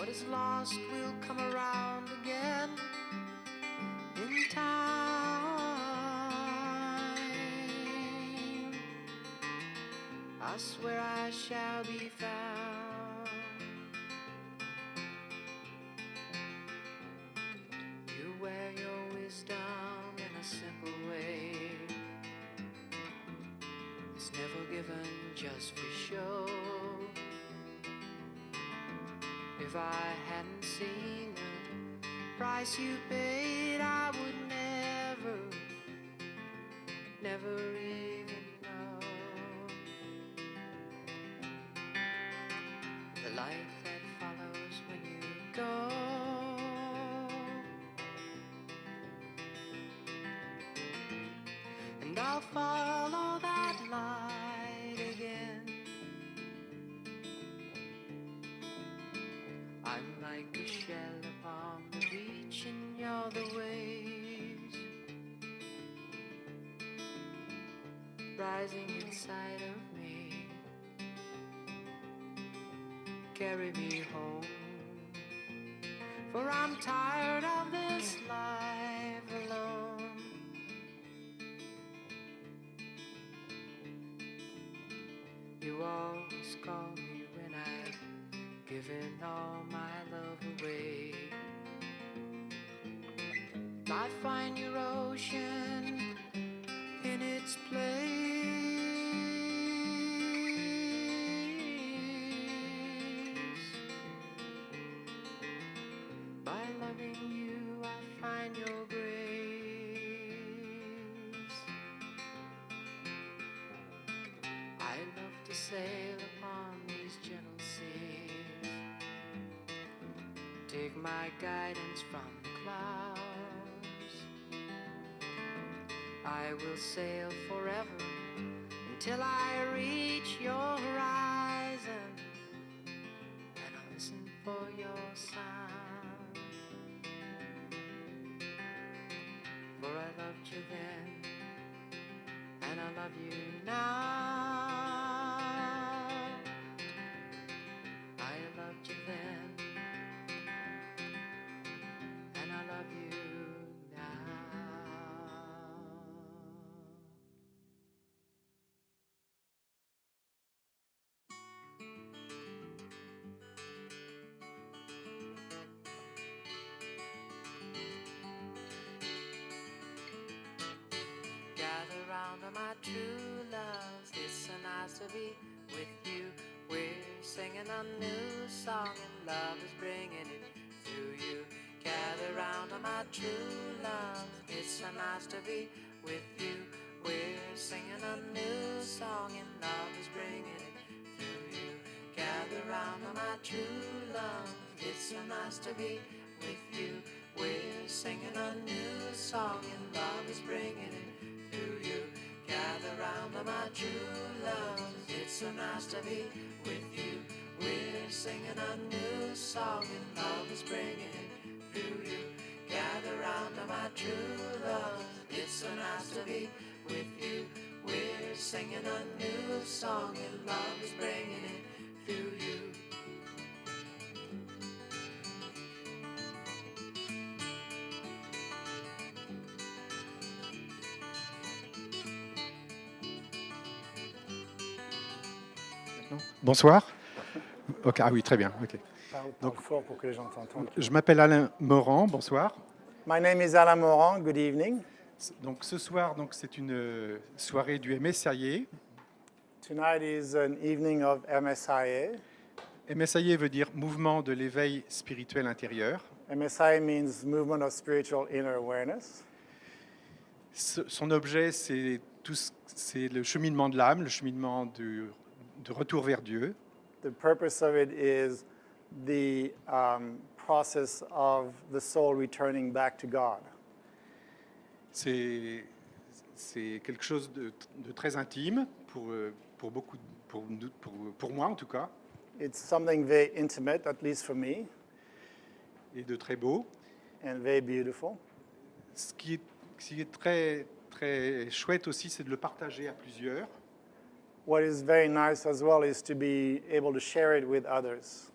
is lost will come around again in time. I swear I shall be found. You wear your wisdom in a simple way. It's never given just for show. If I hadn't seen the price you paid, I would never even know the life that follows when you go. And I'll follow that light again. I'm like a shell upon the beach and you're the waves rising inside of me. Carry me home, for I'm tired of this life alone. You always call me when I've given all my love away. I find your ocean in its place. By loving you, I find your grace. I love to sail upon these gentle seas. Take my guidance from the clouds. I will sail forever until I reach your horizon, and I'll listen for your sound. For I loved you then, and I love you now. I loved you then, and I love you now. Gather round all my true loves, it's so nice to be with you. We're singing a new song and love is bringing it through you. Gather round all my true loves, it's so nice to be with you. We're singing a new song and love is bringing it through you. Gather round all my true loves, it's so nice to be with you. We're singing a new song and love is bringing it through you. Gather round all my true loves, it's so nice to be with you. We're singing a new song and love is bringing it through you. Gather round all my true loves, it's so nice to be with you. We're singing a new song and love is bringing it through you. Bonsoir. Ok, ah oui, très bien. Okay. Donc, fort pour que les gens t'entendent. Je m'appelle Alain Morand, bonsoir. My name is Alain Morand, good evening. Donc, ce soir, c'est une soirée du MSIA. Tonight is an evening of MSIA. MSIA veut dire Mouvement de l'éveil spirituel intérieur. MSIA means Movement of Spiritual Inner Awareness. Son objet, c'est le cheminement de l'âme, le cheminement de retour vers Dieu. The purpose of it is the process of the soul returning back to God. C'est quelque chose de très intime pour moi en tout cas. It's something very intimate, at least for me. Et de très beau. And very beautiful. Ce qui est très, très chouette aussi, c'est de le partager à plusieurs. What is very nice as well is to be able to share it with others.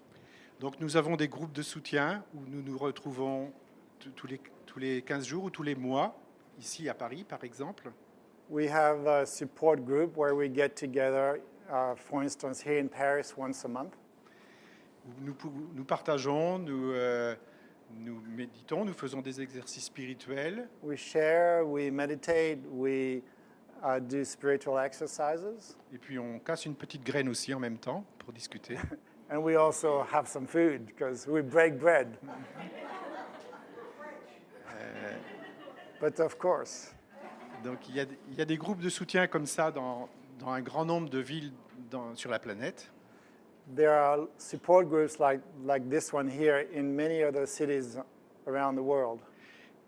Donc nous avons des groupes de soutien où nous nous retrouvons tous les 15 jours ou tous les mois, ici à Paris par exemple. We have a support group where we get together, for instance, here in Paris once a month. Nous partageons, nous méditons, nous faisons des exercices spirituels. We share, we meditate, we do spiritual exercises. Et puis on casse une petite graine aussi en même temps pour discuter. And we also have some food because we break bread. But of course. Donc il y a des groupes de soutien comme ça dans un grand nombre de villes sur la planète. There are support groups like this one here in many other cities around the world.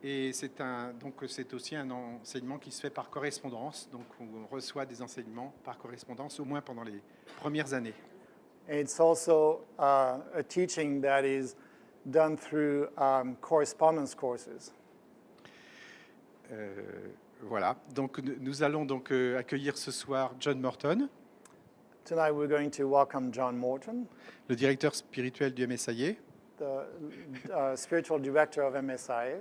Et c'est aussi un enseignement qui se fait par correspondance. Donc on reçoit des enseignements par correspondance au moins pendant les premières années. And it's also a teaching that is done through correspondence courses. Voilà. Donc nous allons donc accueillir ce soir John Morton, Tonight we're going to welcome John Morton, le directeur spirituel du MSIA. the spiritual director of MSIA.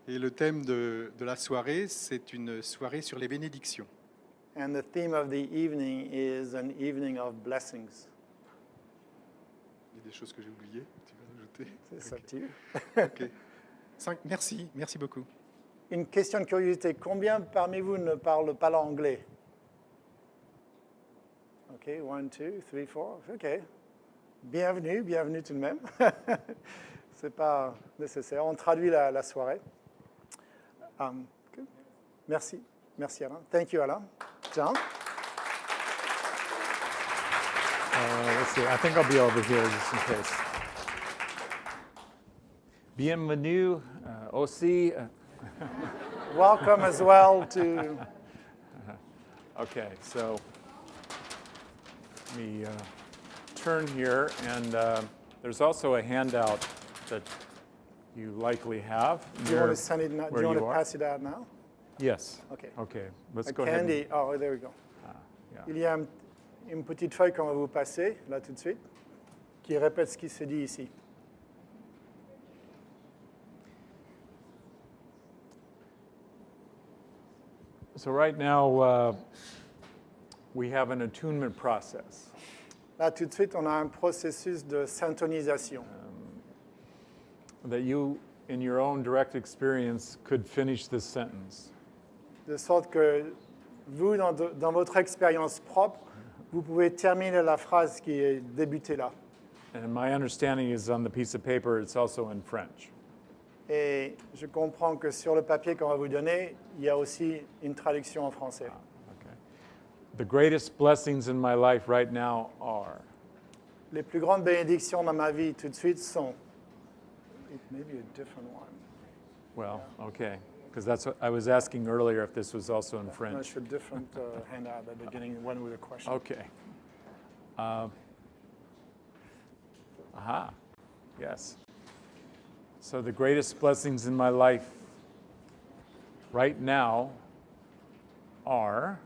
Et le thème de la soirée, c'est une soirée sur les bénédictions. And the theme of the evening is an evening of blessings. Il y a des choses que j'ai oubliées, tu vas ajouter? It's up to you. OK. Merci beaucoup. Une question de curiosité. Combien parmi vous ne parlent pas l'anglais? OK, 1, 2, 3, 4. OK. Bienvenue tout de même. Ce n'est pas nécessaire. On traduit la soirée. Good. Merci Alain. Thank you, Alain. John? Let's see, I think I'll be over here just in case. Bienvenue aussi. Welcome as well to... Okay, so let me turn here, and there's also a handout that you likely have. Do you want to send it now? Do where you want you to are. pass it out now? Yes. Okay. Okay, let's A go ahead. candy. Oh, there we go. Yeah. Il y a une petite feuille qu'on va vous passer, là tout de suite, qui répète ce qui se dit ici. So right now, we have an attunement process. Là tout de suite, on a un processus de syntonisation. That you, in your own direct experience, could finish this sentence. De sorte que vous, dans votre expérience propre, vous pouvez terminer la phrase qui est débutée là. And my understanding is on the piece of paper, it's also in French. Et je comprends que sur le papier qu'on va vous donner, il y a aussi une traduction en français. Okay. The greatest blessings in my life right now are. Les plus grandes bénédictions dans ma vie tout de suite sont. It may be a different one. Well, okay, because that's what I was asking earlier if this was also in No, French. it's a different handout at the beginning, one with a question. Okay. Aha, yes. So the greatest blessings in my life right now are.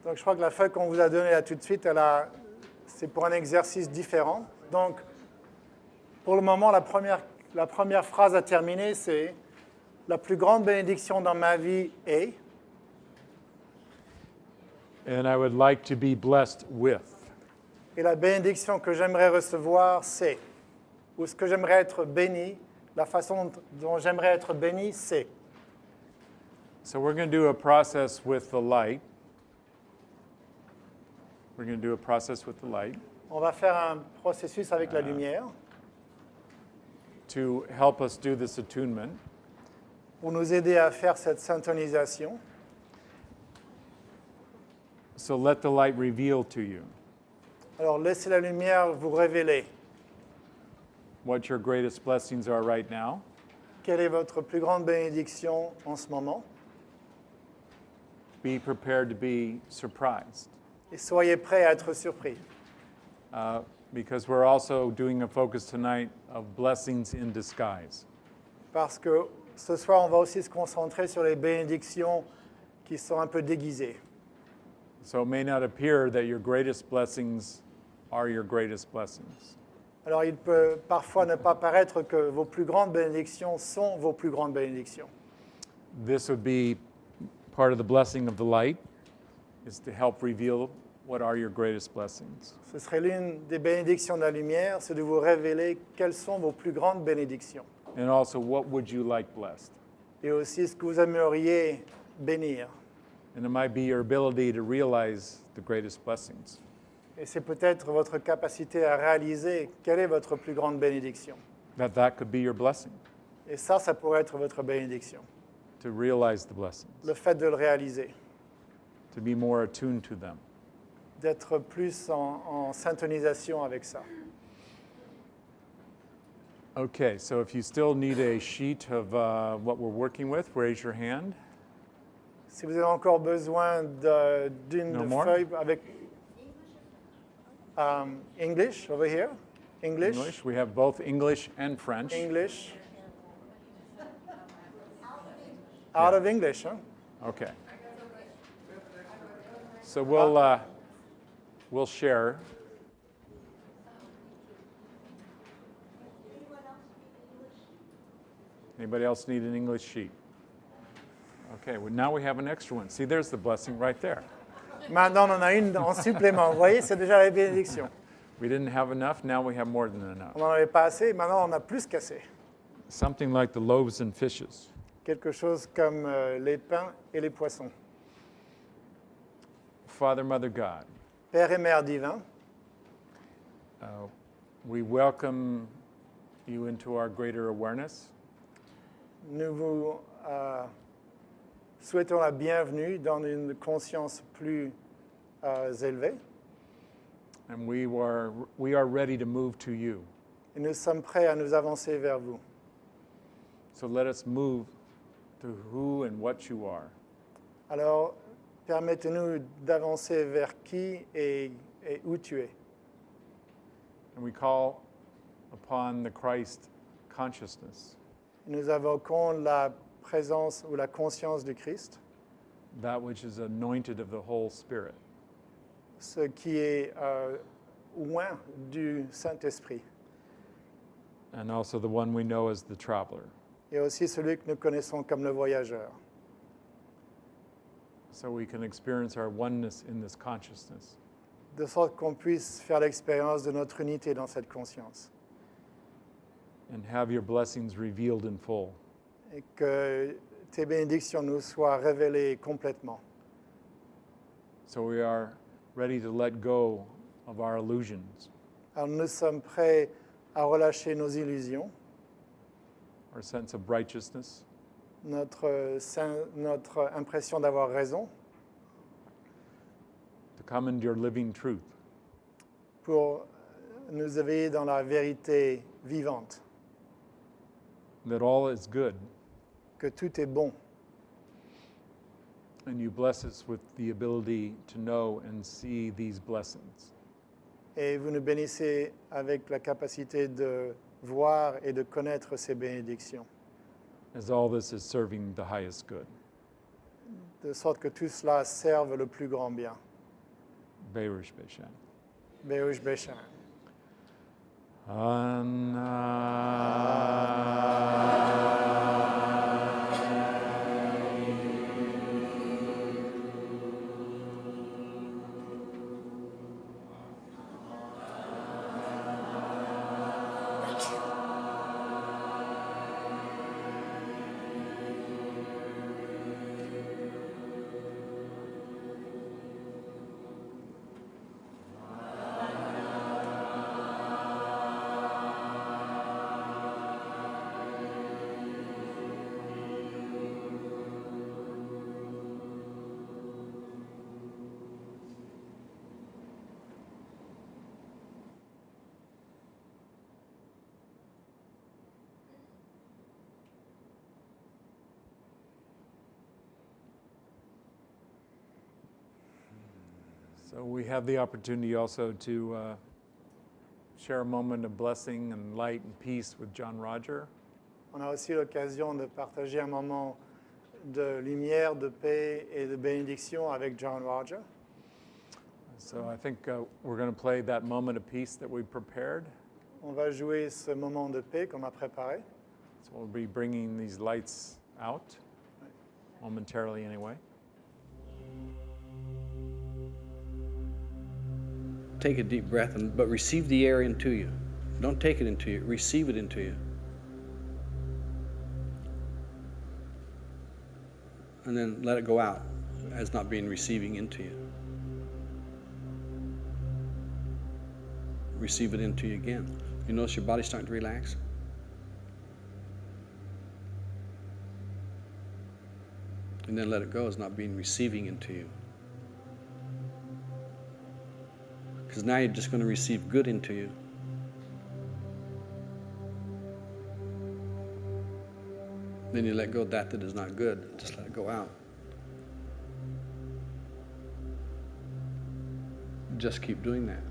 Donc je crois que la feuille qu'on vous a donnée là tout de suite, c'est pour un exercice différent. Donc pour le moment, la première phrase à terminer, c'est la plus grande bénédiction dans ma vie est. And I would like to be blessed with. Et la bénédiction que j'aimerais recevoir, c'est. Ou ce que j'aimerais être béni, la façon dont j'aimerais être béni, c'est. So we're going to do a process with the light. We're going to do a process with the light On va faire un processus avec la lumière to help us do this attunement. pour nous aider à faire cette syntonisation. So let the light reveal to you Alors laissez la lumière vous révéler what your greatest blessings are right now. quelle est votre plus grande bénédiction en ce moment. Be prepared to be surprised. Et soyez prêts à être surpris. Because we're also doing a focus tonight of blessings in disguise. Parce que ce soir, on va aussi se concentrer sur les bénédictions qui sont un peu déguisées. So it may not appear that your greatest blessings are your greatest blessings. Alors il peut parfois ne pas paraître que vos plus grandes bénédictions sont vos plus grandes bénédictions. This would be part of the blessing of the light, is to help reveal what are your greatest blessings. Ce serait l'une des bénédictions de la lumière, c'est de vous révéler quelles sont vos plus grandes bénédictions. And also, what would you like blessed? Et aussi ce que vous aimeriez bénir. And it might be your ability to realize the greatest blessings. Et c'est peut-être votre capacité à réaliser quelle est votre plus grande bénédiction. That could be your blessing, Et ça pourrait être votre bénédiction. to realize the blessings, Le fait de le réaliser, to be more attuned to them. d'être plus en syntonisation avec ça. Okay, so if you still need a sheet of what we're working with, raise your hand. Si vous avez encore besoin d'une No more? feuille avec English over here, English. We have both English and French. English. Out of English, huh? Okay. So we'll share. Anybody else need an English sheet? Okay, well, now we have an extra one. See, there's the blessing right there. Maintenant, on en a une en supplément. Vous voyez, c'est déjà la bénédiction. We didn't have enough, now we have more than enough. On n'en avait pas assez, maintenant on a plus qu'assez. Something like the loaves and fishes. Quelque chose comme les pains et les poissons. Father, Mother, God, Père et Mère divin, we welcome you into our greater awareness. nous vous souhaitons la bienvenue dans une conscience plus élevée. And we are ready to move to you. Et nous sommes prêts à nous avancer vers vous. So let us move to who and what you are. Alors, permettez-nous d'avancer vers qui et où tu es. And we call upon the Christ consciousness, Nous invoquons la présence ou la conscience du Christ, that which is anointed of the whole Spirit. ce qui est loin du Saint-Esprit, And also the one we know as the traveler. et aussi celui que nous connaissons comme le voyageur, So we can experience our oneness in this consciousness. de sorte qu'on puisse faire l'expérience de notre unité dans cette conscience, And have your blessings revealed in full. et que tes bénédictions nous soient révélées complètement. So we are ready to let go of our illusions, Alors nous sommes prêts à relâcher nos illusions, our sense of righteousness, notre impression d'avoir raison, to come into your living truth. pour nous éveiller dans la vérité vivante, That all is good, que tout est bon. and you bless us with the ability to know and see these blessings. Et vous nous bénissez avec la capacité de voir et de connaître ces bénédictions, As all this is serving the highest good. de sorte que tout cela serve le plus grand bien. Berush Beshan. Berush Beshan. So we have the opportunity also to share a moment of blessing and light and peace with John Roger. On a aussi l'occasion de partager un moment de lumière, de paix et de bénédiction avec John Roger. So I think we're going to play that moment of peace that we prepared. on va jouer ce moment de paix qu'on a préparé. So we'll be bringing these lights out, momentarily anyway. Take a deep breath, but receive the air into you. Don't take it into you, receive it into you. And then let it go out as not being receiving into you. Receive it into you again. You notice your body starting to relax? And then let it go as not being receiving into you. Because now you're just going to receive good into you. Then you let go of that is not good. Just let it go out. Just keep doing that.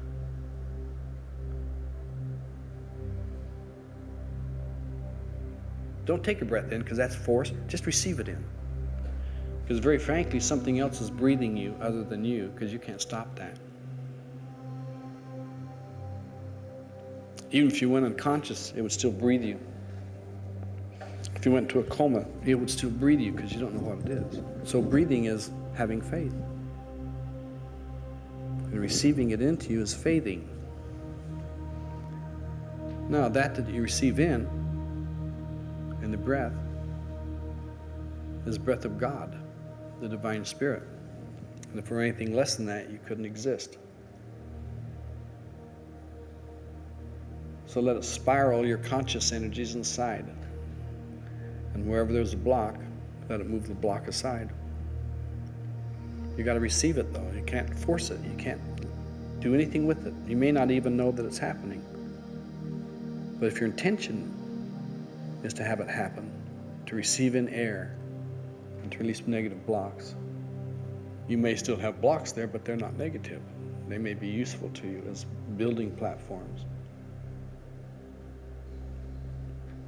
Don't take a breath in because that's force. Just receive it in. Because very frankly, something else is breathing you other than you because you can't stop that. Even if you went unconscious, it would still breathe you. If you went to a coma, it would still breathe you because you don't know what it is. So breathing is having faith. And receiving it into you is faithing. Now that you receive in the breath is breath of God, the divine spirit. And if there were anything less than that, you couldn't exist. So let it spiral your conscious energies inside. And wherever there's a block, let it move the block aside. You got to receive it though. You can't force it. You can't do anything with it. You may not even know that it's happening. But if your intention is to have it happen, to receive in air, and to release negative blocks, you may still have blocks there, but they're not negative. They may be useful to you as building platforms.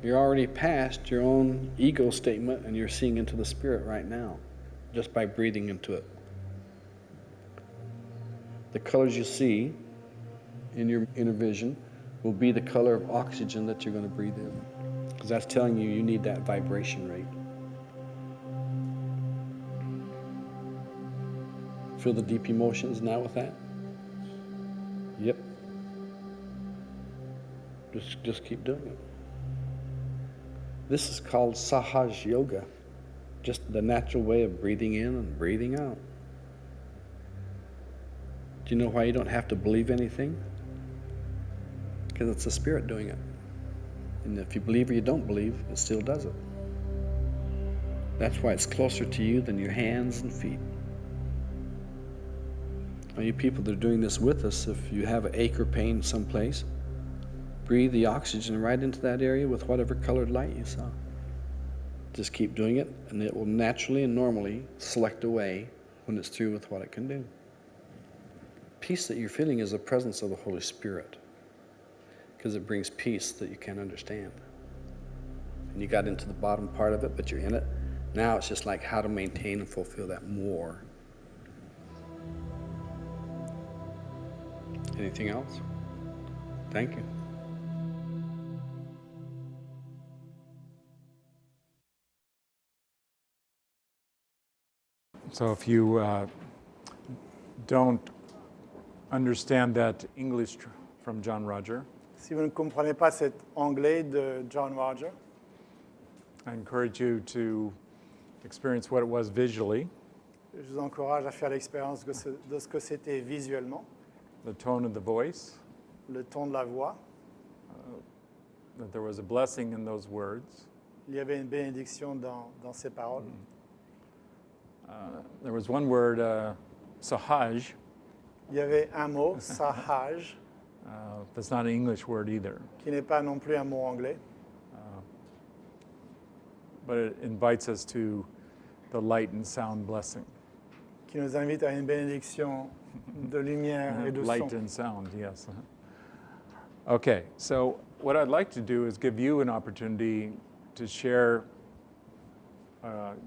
You're already past your own ego statement and you're seeing into the spirit right now, just by breathing into it. The colors you see in your inner vision will be the color of oxygen that you're going to breathe in. Because that's telling you need that vibration rate. Feel the deep emotions now with that? Yep. Just keep doing it. This is called Sahaj Yoga, just the natural way of breathing in and breathing out. Do you know why you don't have to believe anything? Because it's the spirit doing it. And if you believe or you don't believe, it still does it. That's why it's closer to you than your hands and feet. Now you people that are doing this with us, if you have an ache or pain someplace, breathe the oxygen right into that area with whatever colored light you saw. Just keep doing it, and it will naturally and normally select away when it's through with what it can do. Peace that you're feeling is the presence of the Holy Spirit, because it brings peace that you can't understand. And you got into the bottom part of it, but you're in it. Now it's just like how to maintain and fulfill that more. Anything else? Thank you. So if you don't understand that English from John Roger, Si vous ne comprenez pas cet anglais de John Roger, I encourage you to experience what it was visually, je vous encourage à faire l'expérience de ce que c'était visuellement, the tone of the voice, le ton de la voix. that there was a blessing in those words. Il y avait une bénédiction dans ces paroles. There was one word, sahaj, Il y avait un mot, sahaj, that's not an English word either, qui n'est pas non plus un mot anglais, but it invites us to the light and sound blessing. qui nous invite à une bénédiction de lumière et de Light son. and sound, yes. Okay, so what I'd like to do is give you an opportunity to share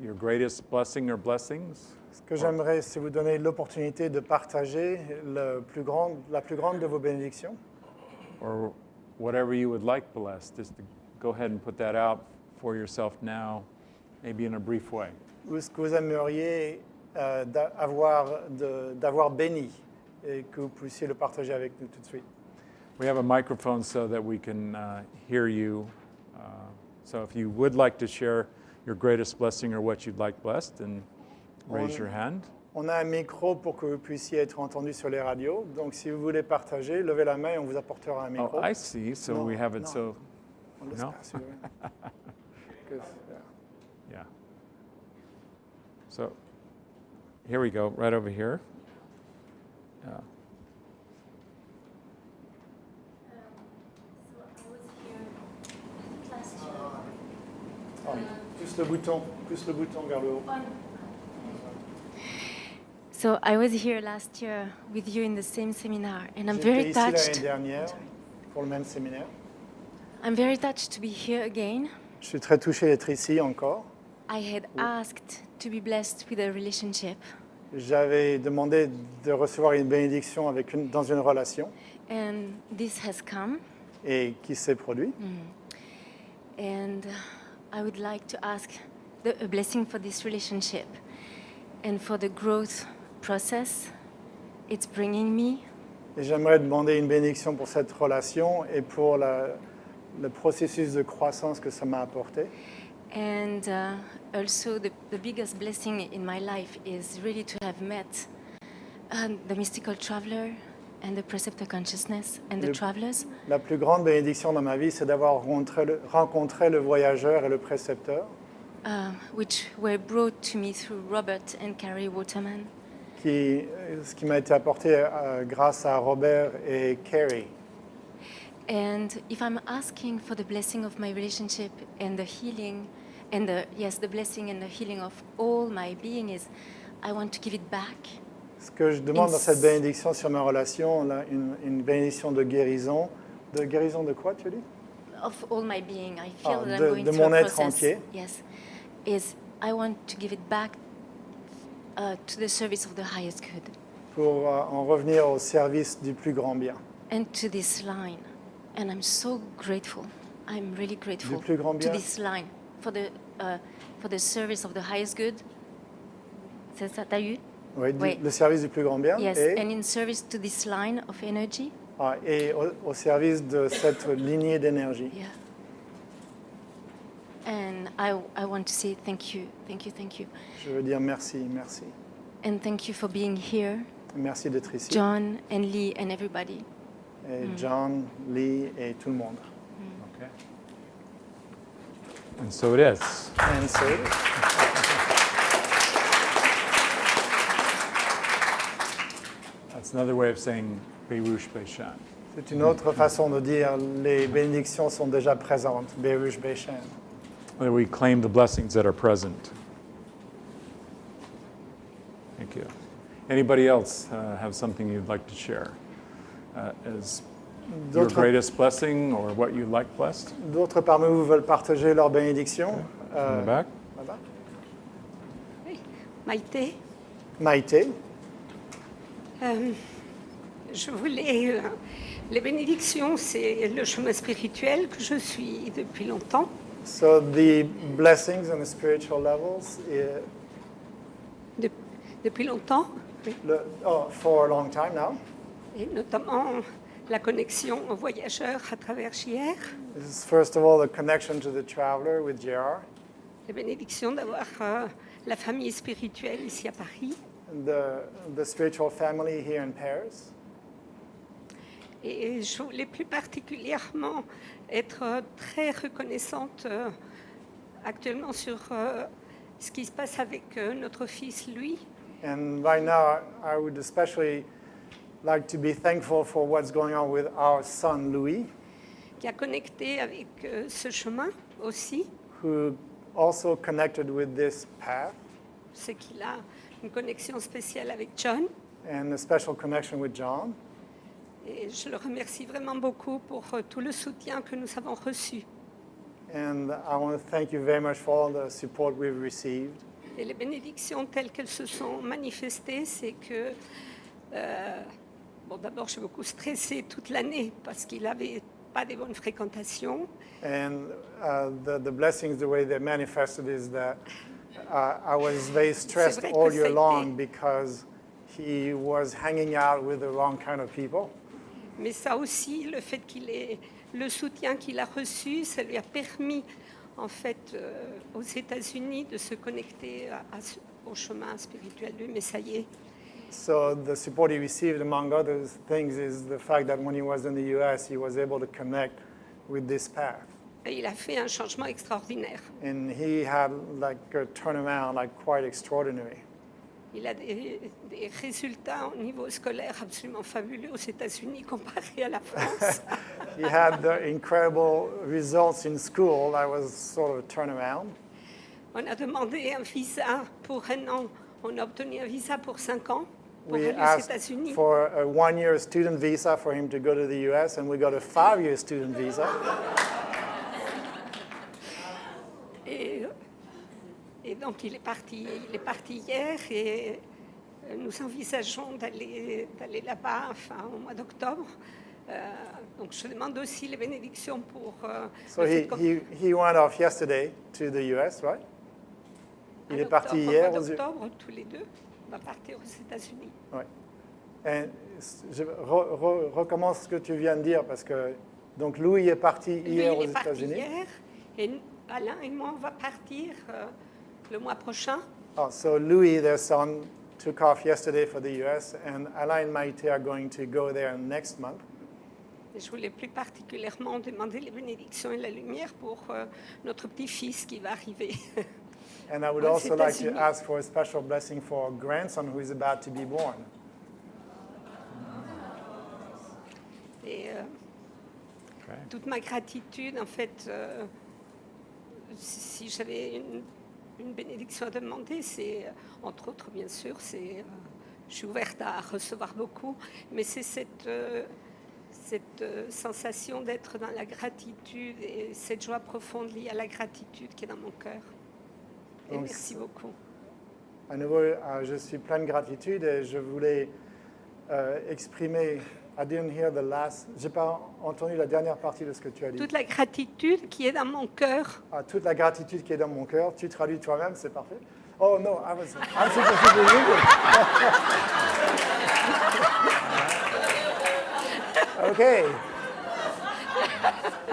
your greatest blessing or blessings. Ce que j'aimerais, c'est vous donner l'opportunité de partager la plus grande de vos bénédictions, Or whatever you would like blessed, just to go ahead and put that out for yourself now, maybe in a brief way. Ou ce que vous aimeriez d'avoir béni et que vous puissiez le partager avec nous tout de suite. We have a microphone so that we can hear you. So if you would like to share your greatest blessing or what you'd like blessed, then raise your hand. On a un micro pour que vous puissiez être entendu sur les radios. Donc, si vous voulez partager, levez la main et on vous apportera un micro. Oh, I see. So No, we have it no. so. On laisse No? passer, oui. Que- Yeah. So here we go, right over here. Yeah. Ah, plus le bouton vers le haut. So I was here last year with you in the same seminar, and I'm J'étais very ici l'année touched. dernière pour le même séminaire. I'm very touched to be here again. Je suis très touché d'être ici encore. I had asked to be blessed with a relationship, J'avais demandé de recevoir une bénédiction dans une relation and this has come. et qui s'est produit. And I would like to ask a blessing for this relationship and for the growth process it's bringing me. Et j'aimerais demander une bénédiction pour cette relation et pour le processus de croissance que ça m'a apporté. And also the biggest blessing in my life is really to have met the mystical traveler and the preceptor consciousness and the Le- travelers. La plus grande bénédiction dans ma vie, c'est d'avoir rencontré le voyageur et le précepteur Which were brought to me through Robert and Carrie Waterman. ce qui m'a été apporté grâce à Robert et Carrie. And if I'm asking for the blessing of my relationship and the healing, and the blessing and the healing of all my being is, I want to give it back. Ce que je demande dans cette bénédiction sur ma relation, là, une bénédiction de guérison. De guérison de quoi, tu dis? Of all my being, I feel that I'm de going through mon a être process. entier. Yes, is I want to give it back to the service of the highest good Pour en revenir au service du plus grand bien. and to this line. And I'm so grateful. I'm really grateful plus grand to bien? this line for the service of the highest good. C'est ça, t'as eu? Oui, Oui. le service du plus grand bien Yes, et, and in service to this line of energy. et au service de cette lignée d'énergie. Yeah. And I want to say thank you, thank you, thank you. Je veux dire merci, merci. And thank you for being here, Merci d'être ici. John and Lee and everybody. Et John, Lee et tout le monde. Okay. And so it is. And so, That's another way of saying Berush Beishan. c'est une autre façon de dire les bénédictions sont déjà présentes. Berush Beishan. That we claim the blessings that are present. Thank you. Anybody else have something you'd like to share as your D'autres greatest blessing or what you like blessed? d'autres parmi vous veulent partager leur bénédiction. In the back? Voilà. Oui, Maïté, Maïté, je voulais. Les bénédictions, c'est le chemin spirituel que je suis depuis longtemps. so the blessings on the spiritual levels, Depuis longtemps, oui. for a long time now. Et notamment la connexion aux voyageurs à travers JR. This is first of all the connection to the traveler with JR, Les bénédictions d'avoir la famille spirituelle ici à Paris. and the spiritual family here in Paris. Et je voulais plus particulièrement être très reconnaissante actuellement sur ce qui se passe avec notre fils, lui. And right now, I would especially like to be thankful for what's going on with our son Louis, Qui a connecté avec ce chemin aussi. who also connected with this path, C'est qu'il a une connexion spéciale avec John. and a special connection with John. Et je le remercie vraiment beaucoup pour tout le soutien que nous avons reçu. And I want to thank you very much for all the support we've received. Et les bénédictions telles qu'elles se sont manifestées, c'est que, bon, d'abord, je suis beaucoup stressée toute l'année parce qu'il avait pas des bonnes fréquentations. And the blessings, the way they manifested is that I was very stressed vrai que all ça a year été- long because he was hanging out with the wrong kind of people. Mais ça aussi, le fait qu'il ait le soutien qu'il a reçu, ça lui a permis, en fait, aux États-Unis de se connecter au chemin spirituel du Messiah. So the support he received, among other things, is the fact that when he was in the U.S., he was able to connect with this path. Et il a fait un changement extraordinaire. And he had like a turnaround, like quite extraordinary. Il a des résultats au niveau scolaire absolument fabuleux aux États-Unis comparé à la France. He had the incredible results in school. That was sort of a turnaround. On a demandé un visa pour 1 an. On a obtenu un visa pour 5 ans pour We aller aux asked États-Unis. for a 1-year student visa for him to go to the U.S., and we got a 5-year student visa. Et donc il est parti hier et nous envisageons d'aller là-bas au mois d'octobre. Donc je demande aussi les bénédictions pour... So he went off yesterday to the U.S., right? Il est parti hier Au mois aux d'octobre, tous les deux, on va partir aux États-Unis. Ouais. Et je recommence ce que tu viens de dire parce que donc Louis est parti hier aux Lui, il est parti États-Unis. hier et Alain et moi, on va partir le mois prochain. Oh, so Louis, their son, took off yesterday for the U.S. and Alain and Maïté are going to go there next month. Et je voulais plus particulièrement demander les bénédictions et la lumière pour notre petit-fils qui va arriver. And I would aux also like to États-Unis. ask for a special blessing for our grandson who is about to be born. Et Okay. toute ma gratitude, en fait, si j'avais une bénédiction à demander, c'est, entre autres, bien sûr, c'est, je suis ouverte à recevoir beaucoup, mais c'est cette sensation d'être dans la gratitude et cette joie profonde liée à la gratitude qui est dans mon cœur. Et Donc, merci beaucoup. À nouveau, je suis plein de gratitude et je voulais exprimer. I didn't hear the last. J'ai pas entendu la dernière partie de ce que tu as dit. Toute la gratitude qui est dans mon cœur. Ah, toute la gratitude qui est dans mon cœur. Tu traduis toi-même, c'est parfait. Oh no, I'm supposed to be English. Okay.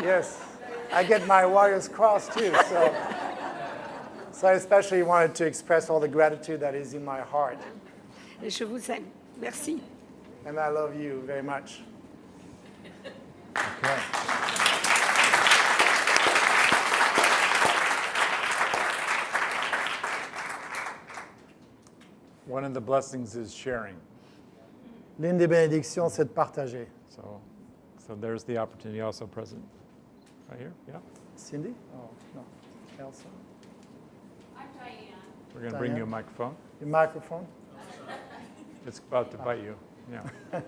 Yes, I get my wires crossed too. So I especially wanted to express all the gratitude that is in my heart. Et je vous aime. Merci. And I love you very much. Okay. One of the blessings is sharing. L'une des bénédictions, c'est de partager. So there's the opportunity also present. Right here? Yeah. Cindy? Oh, no. Elsa? We're going to bring you a Diane. microphone. Your microphone? It's about to bite you. Yeah.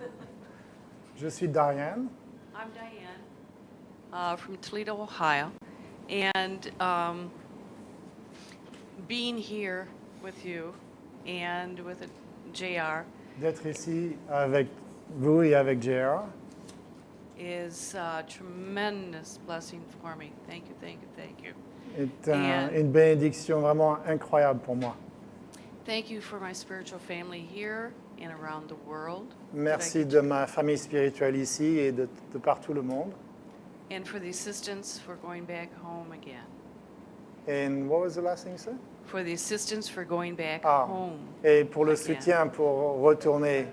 Je suis Diane. I'm Diane from Toledo, Ohio. And being here with you and with JR D'être ici avec vous et avec JR, is a tremendous blessing for me. Thank you, thank you, thank you. est une bénédiction vraiment incroyable pour moi. Thank you for my spiritual family here and around the world. Merci de ma famille spirituelle ici et de partout le monde. And for the assistance for going back home again. And what was the last thing you said? For the assistance for going back Ah, home. et pour le again. soutien pour retourner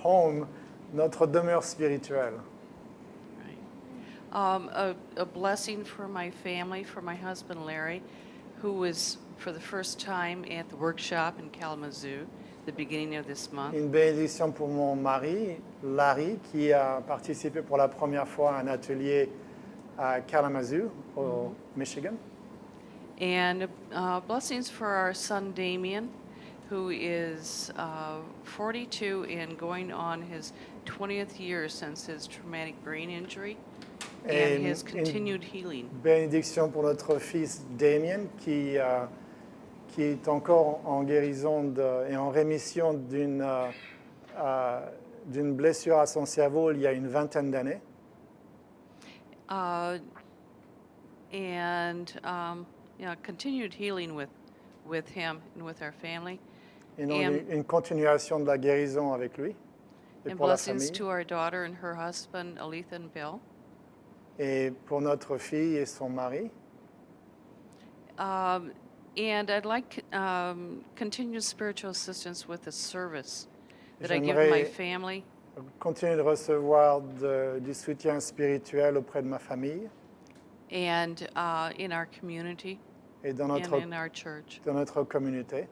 home, notre demeure spirituelle. Right. A blessing for my family, for my husband Larry, who was for the first time at the workshop in Kalamazoo, the beginning of this month. Une bénédiction pour mon mari, Larry, qui a participé pour la première fois à un atelier à Kalamazoo, au Michigan. And blessings for our son Damien, who is 42 and going on his 20th year since his traumatic brain injury, and his continued healing. Bénédiction pour notre fils Damien, qui est encore en guérison et en rémission d'une blessure à son cerveau il y a une vingtaine d'années. and continued healing with him and with our family. Et donc, And- une continuation de la guérison avec lui et And pour la blessings famille to our daughter and her husband, Aletha and Bill. et pour notre fille et son mari. And I'd like continued spiritual assistance with the service that I give J'aimerais my family continuer de recevoir du soutien spirituel auprès de ma famille and in our community et dans and notre, in our church. dans notre communauté.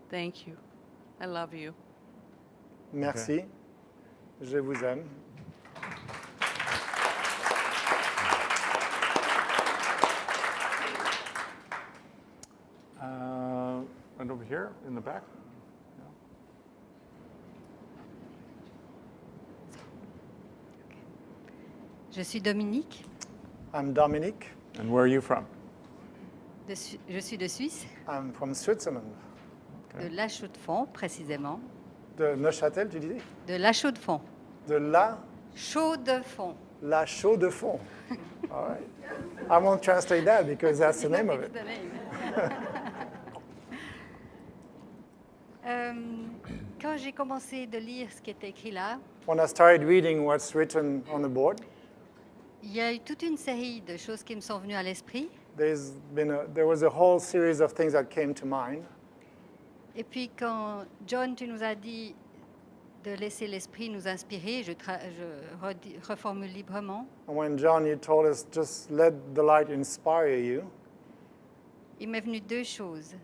Thank you. I love you. Merci. Je vous aime. And over here in the back. Je suis Dominique, I'm Dominique. And where are you from? je suis de Suisse, I'm from Switzerland. de La Chaux-de-Fonds précisément. De Neuchâtel, tu disais? De La Chaux-de-Fonds. De la Chaux-de-Fonds. Chaux-de-Fonds. All right. I won't translate that because that's the name of it. Quand j'ai commencé de lire ce qui est écrit là, When I started reading what's written on the board, il y a eu toute une série de choses qui me sont venues à l'esprit. there was a whole series of things that came to mind. Et puis quand John, tu nous as dit de laisser l'esprit nous inspirer, je reformule librement, And when John, you told us, just let the light inspire you, il m'est venu deux choses.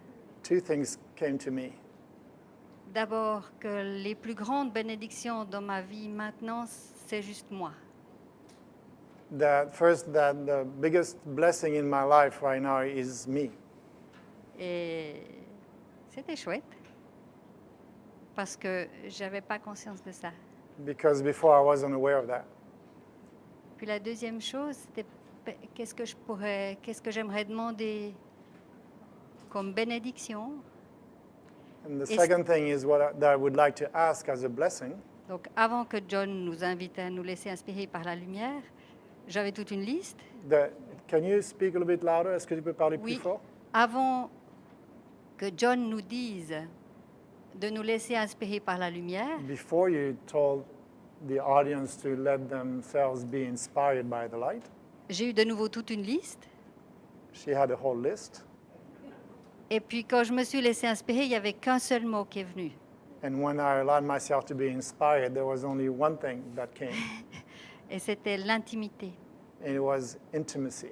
two things came to me. D'abord, que les plus grandes bénédictions dans ma vie maintenant, c'est juste moi. First, that the biggest blessing in my life right now is me. Et c'était chouette, parce que je n'avais pas conscience de ça. Because before I wasn't aware of that. Puis la deuxième chose, c'était qu'est-ce que j'aimerais demander comme bénédiction. And the Is- second thing is that I would like to ask as a blessing. Donc avant que John nous invite à nous laisser inspirer par la lumière, j'avais toute une liste. Can you speak a little bit louder? Est-ce que tu peux parler plus Oui, fort? avant que John nous dise de nous laisser inspirer par la lumière, Before you told the audience to let themselves be inspired by the light, j'ai eu de nouveau toute une liste. she had a whole list. Et puis quand je me suis laissé inspirer, il n'y avait qu'un seul mot qui est venu. And when I allowed myself to be inspired, there was only one thing that came, Et c'était l'intimité. and it was intimacy.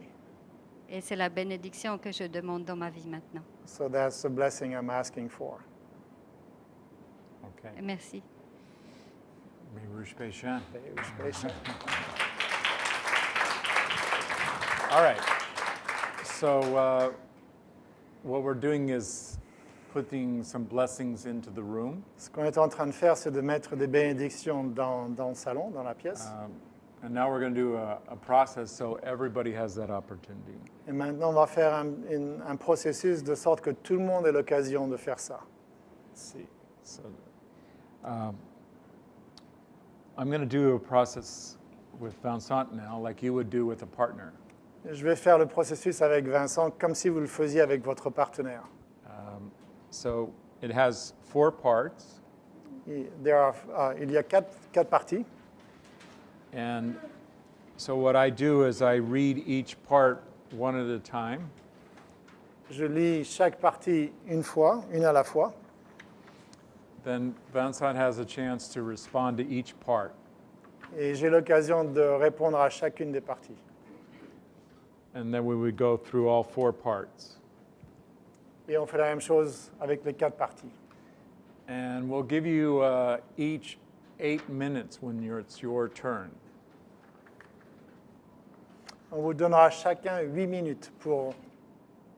Et c'est la bénédiction que je demande dans ma vie maintenant. So that's the blessing I'm asking for. Okay. Et merci. Rouge Péchant. Patient. All right. So what we're doing is putting some blessings into the room. Ce qu'on est en train de faire, c'est de mettre des bénédictions dans le salon, dans la pièce. And now we're going to do a process so everybody has that opportunity. Et maintenant, on va faire un processus de sorte que tout le monde ait l'occasion de faire ça. Let's see. So I'm going to do a process with Vincent now, like you would do with a partner. Je vais faire le processus avec Vincent comme si vous le faisiez avec votre partenaire. So it has 4 parts, Il y a quatre parties. and so what I do is I read each part one at a time, Je lis chaque partie une à la fois. then Vincent has a chance to respond to each part. Et j'ai l'occasion de répondre à chacune des parties. And then we would go through all 4 parts. Et on fait la même chose avec les 4 parties. And we'll give you each 8 minutes when it's your turn. On vous donnera chacun 8 minutes pour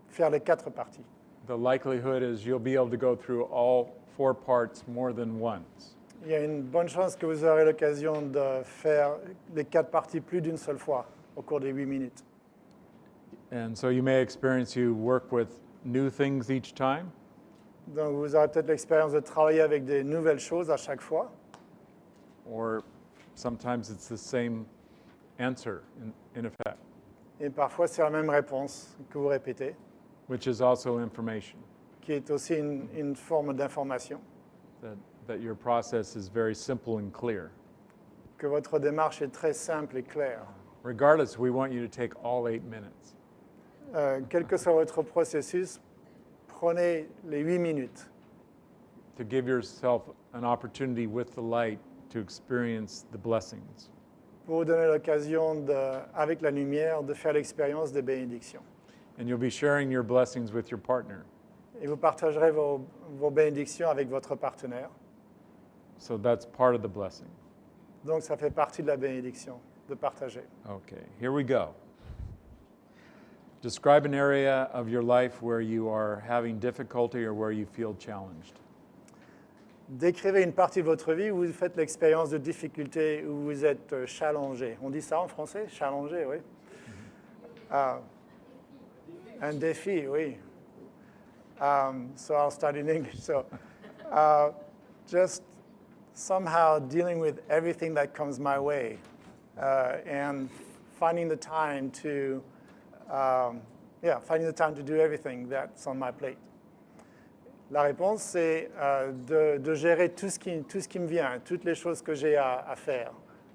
faire les 4 parties. The likelihood is you'll be able to go through all 4 parts more than once. Il y a une bonne chance que vous aurez l'occasion de faire les 4 parties plus d'une seule fois au cours des 8 minutes. And so you may experience you work with new things each time, Donc vous aurez peut-être l'expérience de travailler avec des nouvelles choses à chaque fois. or sometimes it's the same answer, in effect, Et parfois, c'est la même réponse que vous répétez, which is also information, qui est aussi une forme d'information, that your process is very simple and clear. que votre démarche est très simple et claire. Regardless, we want you to take all 8 minutes. Quel que soit votre processus, prenez les 8 minutes To give yourself an opportunity with the light to experience the blessings. pour vous donner l'occasion, avec la lumière, de faire l'expérience des bénédictions. And you'll be sharing your blessings with your partner. Et vous partagerez vos bénédictions avec votre partenaire. So that's part of the blessing. Donc, ça fait partie de la bénédiction, de partager. Okay, here we go. Describe an area of your life where you are having difficulty or where you feel challenged. Décrivez une partie de votre vie où vous faites l'expérience de difficulté, où vous êtes challengé. On dit ça en français? Challengé, oui. Un défi, oui. So I'll start in English. So just somehow dealing with everything that comes my way and finding the time to do everything that's on my plate. La réponse, c'est de gérer tout ce qui me vient, toutes les choses que j'ai à faire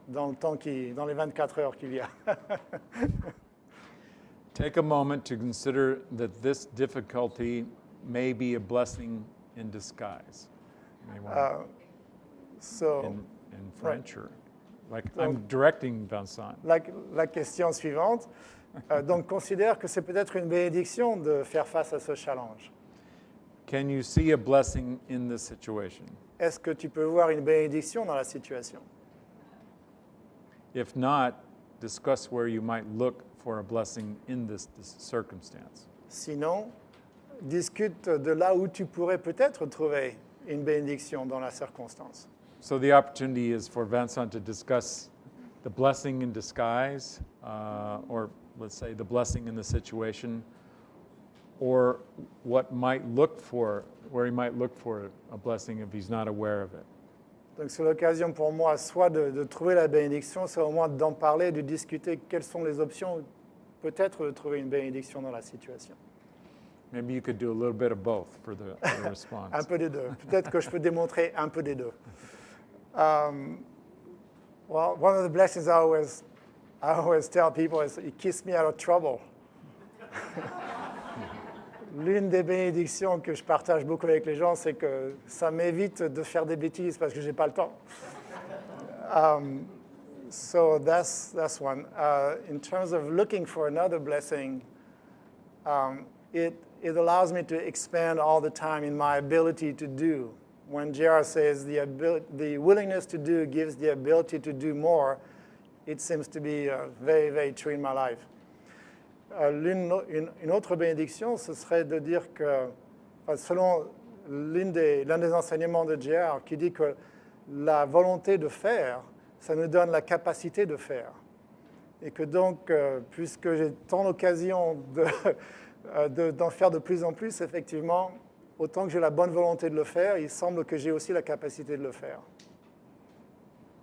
dans les 24 heures qu'il y a. Take a moment to consider that this difficulty may be a blessing in disguise. You may want in French, or like I'm directing Vincent. La question suivante, donc considère que c'est peut-être une bénédiction de faire face à ce challenge. Can you see a blessing in this situation? Est-ce que tu peux voir une bénédiction dans la situation? If not, discuss where you might look for a blessing in this circumstance. Sinon, discute de là où tu pourrais peut-être trouver une bénédiction dans la circonstance. So the opportunity is for Vincent to discuss the blessing in disguise, or let's say the blessing in the situation, or where he might look for a blessing if he's not aware of it. Donc c'est l'occasion pour moi soit de trouver la bénédiction, soit au moins d'en parler, de discuter quelles sont les options, peut-être de trouver une bénédiction dans la situation. Maybe you could do a little bit of both for the response. Un peu des deux. Peut-être que je peux démontrer un peu des deux. Well, one of the blessings I always tell people is it keeps me out of trouble. L'une des bénédictions que je partage beaucoup avec les gens, c'est que ça m'évite de faire des bêtises parce que j'ai pas le temps. So that's one. In terms of looking for another blessing, it allows me to expand all the time in my ability to do. When JR says the willingness to do gives the ability to do more, it seems to be very, very true in my life. Une autre bénédiction, ce serait de dire que, selon l'un des enseignements de JR, qui dit que la volonté de faire, ça nous donne la capacité de faire. Et que donc, puisque j'ai tant d'occasions d'en faire de plus en plus, effectivement, autant que j'ai la bonne volonté de le faire, il semble que j'ai aussi la capacité de le faire.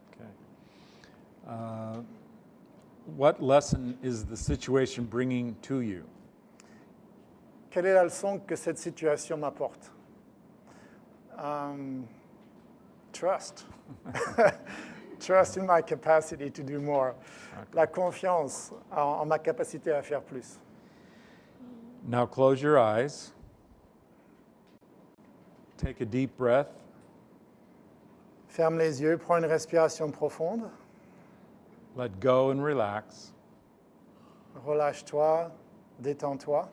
Okay. What lesson is the situation bringing to you? Quelle est la leçon que cette situation m'apporte? Trust. Trust in my capacity to do more. Okay. La confiance en ma capacité à faire plus. Now close your eyes. Take a deep breath. Ferme les yeux, prends une respiration profonde. Let go and relax. Relâche-toi, détends-toi.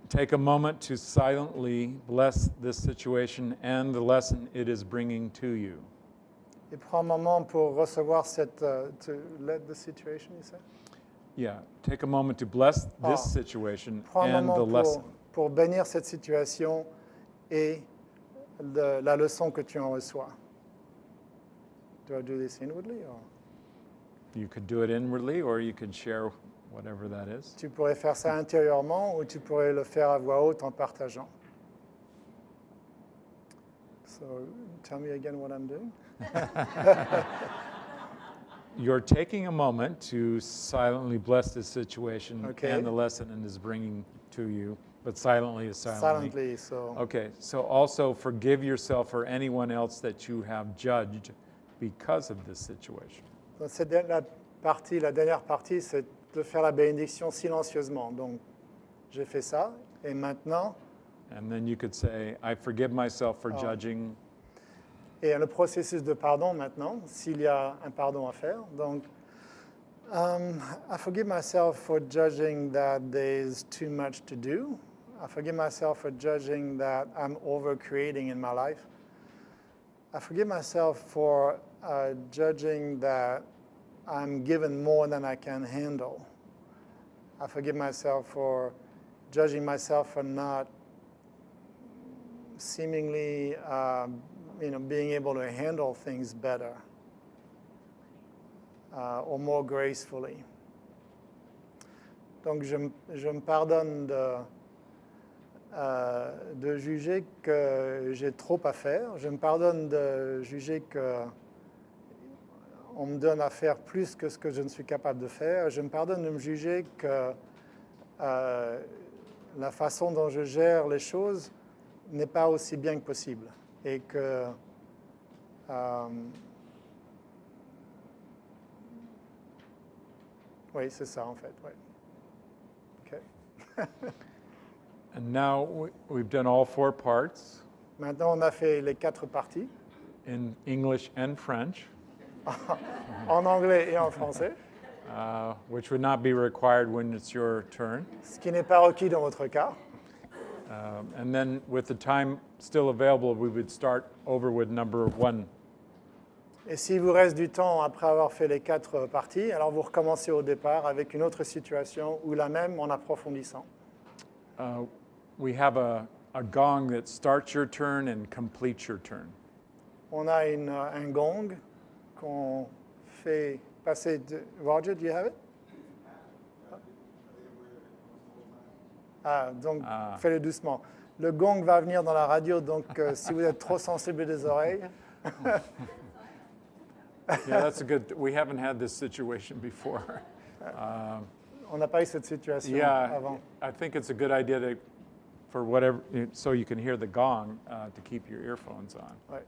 Take a moment to silently bless this situation and the lesson it is bringing to you. Et prends un moment pour recevoir cette... to let the situation, you said? Yeah, take a moment to bless this situation and the lesson. Pour bénir cette situation et la leçon que tu en reçois. Do I do this inwardly or? You could do it inwardly, or you could share whatever that is. Tu pourrais faire ça intérieurement, ou tu pourrais le faire à voix haute en partageant. So, tell me again what I'm doing. you're taking a moment to silently bless this situation Okay. and the lesson it is bringing to you, but silently is silently. Silently, so Okay, so also forgive yourself or anyone else that you have judged because of this situation. donc la dernière partie, c'est de faire la bénédiction silencieusement. Donc, j'ai fait ça, et maintenant, And then you could say, I forgive myself for judging. et le processus de pardon maintenant, s'il y a un pardon à faire. Donc, I forgive myself for judging that there's too much to do. I forgive myself for judging that I'm over-creating in my life. I forgive myself for judging that I'm given more than I can handle. I forgive myself for judging myself for not seemingly being able to handle things better or more gracefully. Donc je me pardonne de juger que j'ai trop à faire. Je me pardonne de juger que on me donne à faire plus que ce que je ne suis capable de faire. Je me pardonne de me juger que la façon dont je gère les choses n'est pas aussi bien que possible. Et que oui, c'est ça en fait. Ouais. OK. And now we've done all 4 parts Maintenant, on a fait les 4 parties, in English and French, en anglais et en français, which would not be required when it's your turn. ce qui n'est pas requis dans votre cas. And then with the time still available, we would start over with number 1. Et s'il vous reste du temps après avoir fait les 4 parties, alors vous recommencez au départ avec une autre situation ou la même en approfondissant. We have a gong that starts your turn and completes your turn. On a un gong qu'on fait passer de... Roger, do you have it? Donc, fais-le doucement. Le gong va venir dans la radio, donc si vous êtes trop sensible des oreilles... Yeah, that's a good. We haven't had this situation before. On n'a pas eu cette situation Yeah, avant. I think it's a good idea to, for whatever, so you can hear the gong, to keep your earphones on. Ouais.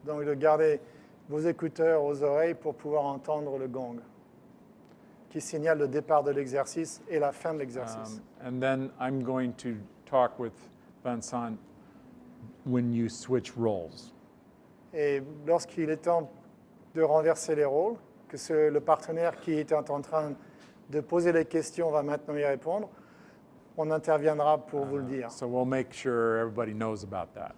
Donc, de garder vos écouteurs aux oreilles pour pouvoir entendre le gong, qui signale le départ de l'exercice et la fin de l'exercice. And then I'm going to talk with Vincent when you switch roles. Et lorsqu'il est temps de renverser les rôles, que c'est le partenaire qui était en train de poser les questions va maintenant y répondre, on interviendra pour vous le dire. So we'll make sure everybody knows about that.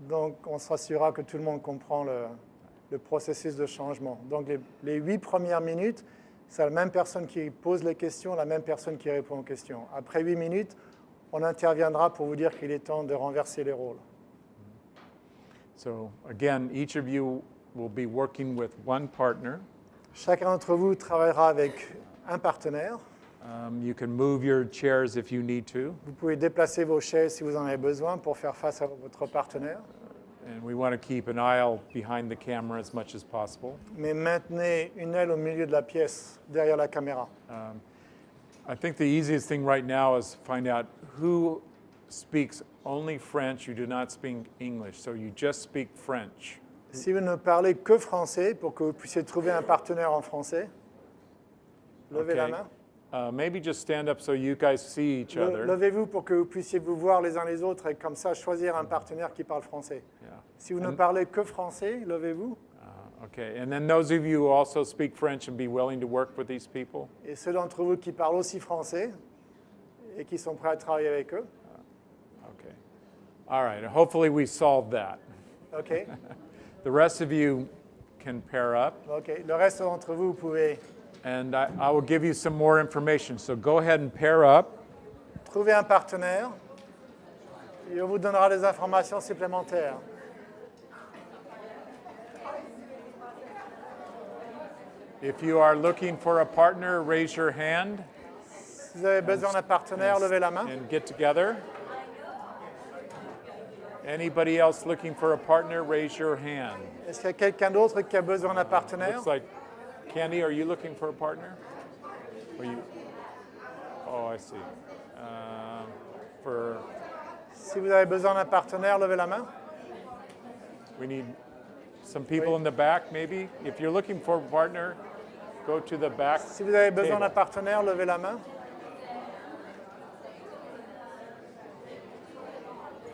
Donc, on s'assurera que tout le monde comprend le processus de changement. Donc, les 8 premières minutes, c'est la même personne qui pose les questions, la même personne qui répond aux questions. Après 8 minutes, on interviendra pour vous dire qu'il est temps de renverser les rôles. So again, each of you will be working with one partner. Chacun d'entre vous travaillera avec un partenaire. You can move your chairs if you need to. Vous pouvez déplacer vos chaises si vous en avez besoin pour faire face à votre partenaire. And we want to keep an aisle behind the camera as much as possible. Mais maintenez une aile au milieu de la pièce, derrière la caméra. I think the easiest thing right now is find out who speaks only French, you do not speak English, so you just speak French. Si vous ne parlez que français, pour que vous puissiez trouver un partenaire en français, levez la main. Maybe just stand up so you guys see each other. Levez-vous pour que vous puissiez vous voir les uns les autres et comme ça choisir un partenaire qui parle français. Yeah. Si vous ne parlez que français, levez-vous. Okay, and then those of you who also speak French and be willing to work with these people. Et ceux d'entre vous qui parlent aussi français et qui sont prêts à travailler avec eux. Okay. All right, hopefully we solved that. OK. The rest of you can pair up. OK. Le reste d'entre vous, vous pouvez And I will give you some more information. So go ahead and pair up. trouver un partenaire et on vous donnera des informations supplémentaires. If you are looking for a partner, raise your hand Si vous avez besoin d'un partenaire, levez la main. and get together. Anybody else looking for a partner, raise your hand. Est-ce qu'il y a quelqu'un d'autre qui a besoin d'un partenaire? Looks like Candy, are you looking for a partner? Are you? Oh, I see. For Si vous avez besoin d'un partenaire, levez la main. we need some people in the back, maybe. If you're looking for a partner, go to the back. Si vous avez besoin d'un table. partenaire, levez la main.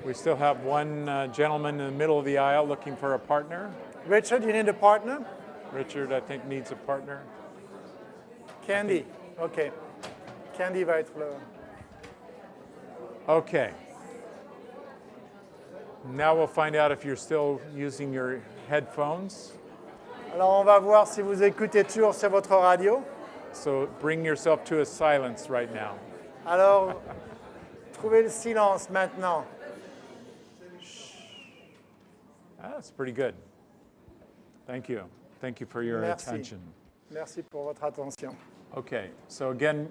We still have one gentleman in the middle of the aisle looking for a partner. Richard, you need a partner? Richard, I think, needs a partner. Candy. OK. Candy va être le... Okay. Now we'll find out if you're still using your headphones. Alors, on va voir si vous écoutez toujours sur votre radio. So bring yourself to a silence right now. Alors, trouvez le silence maintenant. That's pretty good. Thank you. Thank you for your Merci. attention. Merci pour votre attention. Okay, so again,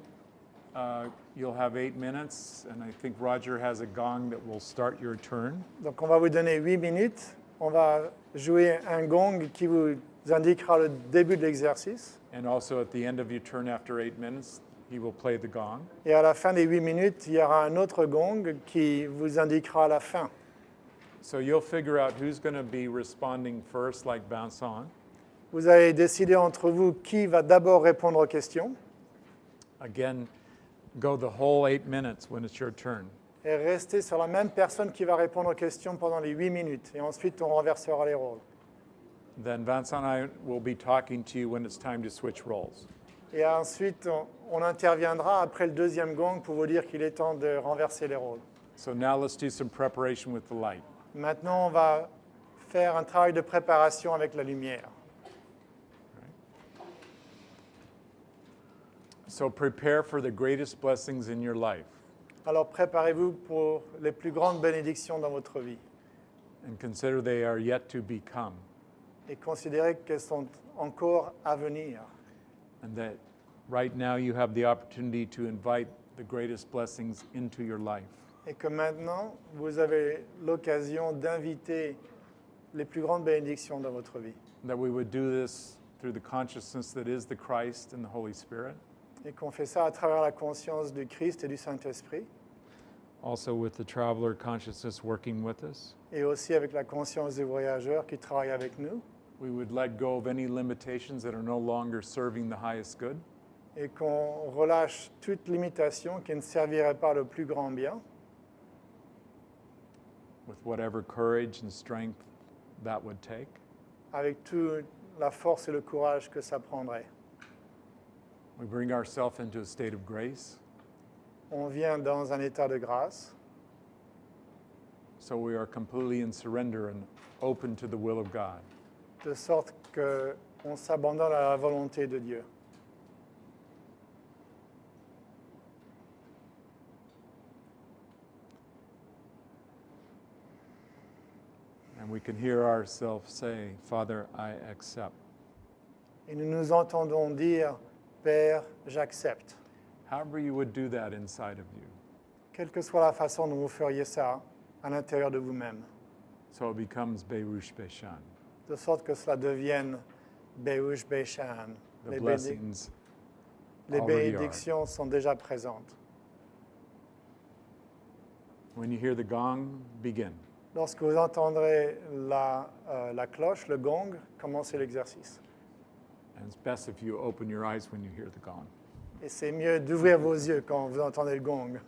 you'll have 8 minutes, and I think Roger has a gong that will start your turn. Donc, on va vous donner 8 minutes. On va jouer un gong qui vous indiquera le début de l'exercice. And also at the end of your turn after 8 minutes, he will play the gong. Et à la fin des 8 minutes, il y aura un autre gong qui vous indiquera la fin. So you'll figure out who's going to be responding first, like Vincent. Vous allez décider entre vous qui va d'abord répondre aux questions. Again, go the whole 8 minutes when it's your turn. Et rester sur la même personne qui va répondre aux questions pendant les 8 minutes. Et ensuite, on renversera les rôles. Then Vincent and I will be talking to you when it's time to switch roles. Et ensuite, on interviendra après le deuxième gong pour vous dire qu'il est temps de renverser les rôles. So now let's do some preparation with the light. Maintenant, on va faire un travail de préparation avec la lumière. So prepare for the greatest blessings in your life Alors préparez-vous pour les plus grandes bénédictions dans votre vie and consider they are yet to become, et considérez qu'elles sont encore à venir. and that right now you have the opportunity to invite the greatest blessings into your life. Et que maintenant, vous avez l'occasion d'inviter les plus grandes bénédictions dans votre vie. That we would do this through the consciousness that is the Christ and the Holy Spirit, Et qu'on fait ça à travers la conscience du Christ et du Saint-Esprit, also with the traveler consciousness working with us. et aussi avec la conscience du voyageur qui travaille avec nous, We would let go of any limitations that are no longer serving the highest good. et qu'on relâche toute limitation qui ne servirait pas le plus grand bien, With whatever courage and strength that would take. avec toute la force et le courage que ça prendrait. We bring ourselves into a state of grace, On vient dans un état de grâce, so we are completely in surrender and open to the will of God. de sorte qu'on s'abandonne à la volonté de Dieu. And we can hear ourselves say, Father, I accept. Et nous nous entendons dire, Père, j'accepte. However you would do that inside of you. Quelle que soit la façon dont vous feriez ça à l'intérieur de vous-même, So it becomes Berush Beshan. de sorte que cela devienne Be'ush Beshan. The Les blessings les already are. bénédictions sont déjà présentes. When you hear the gong, begin. Lorsque vous entendrez la cloche, le gong, commencez l'exercice. And it's best if you open your eyes when you hear the gong. Et c'est mieux d'ouvrir vos yeux quand vous entendez le gong.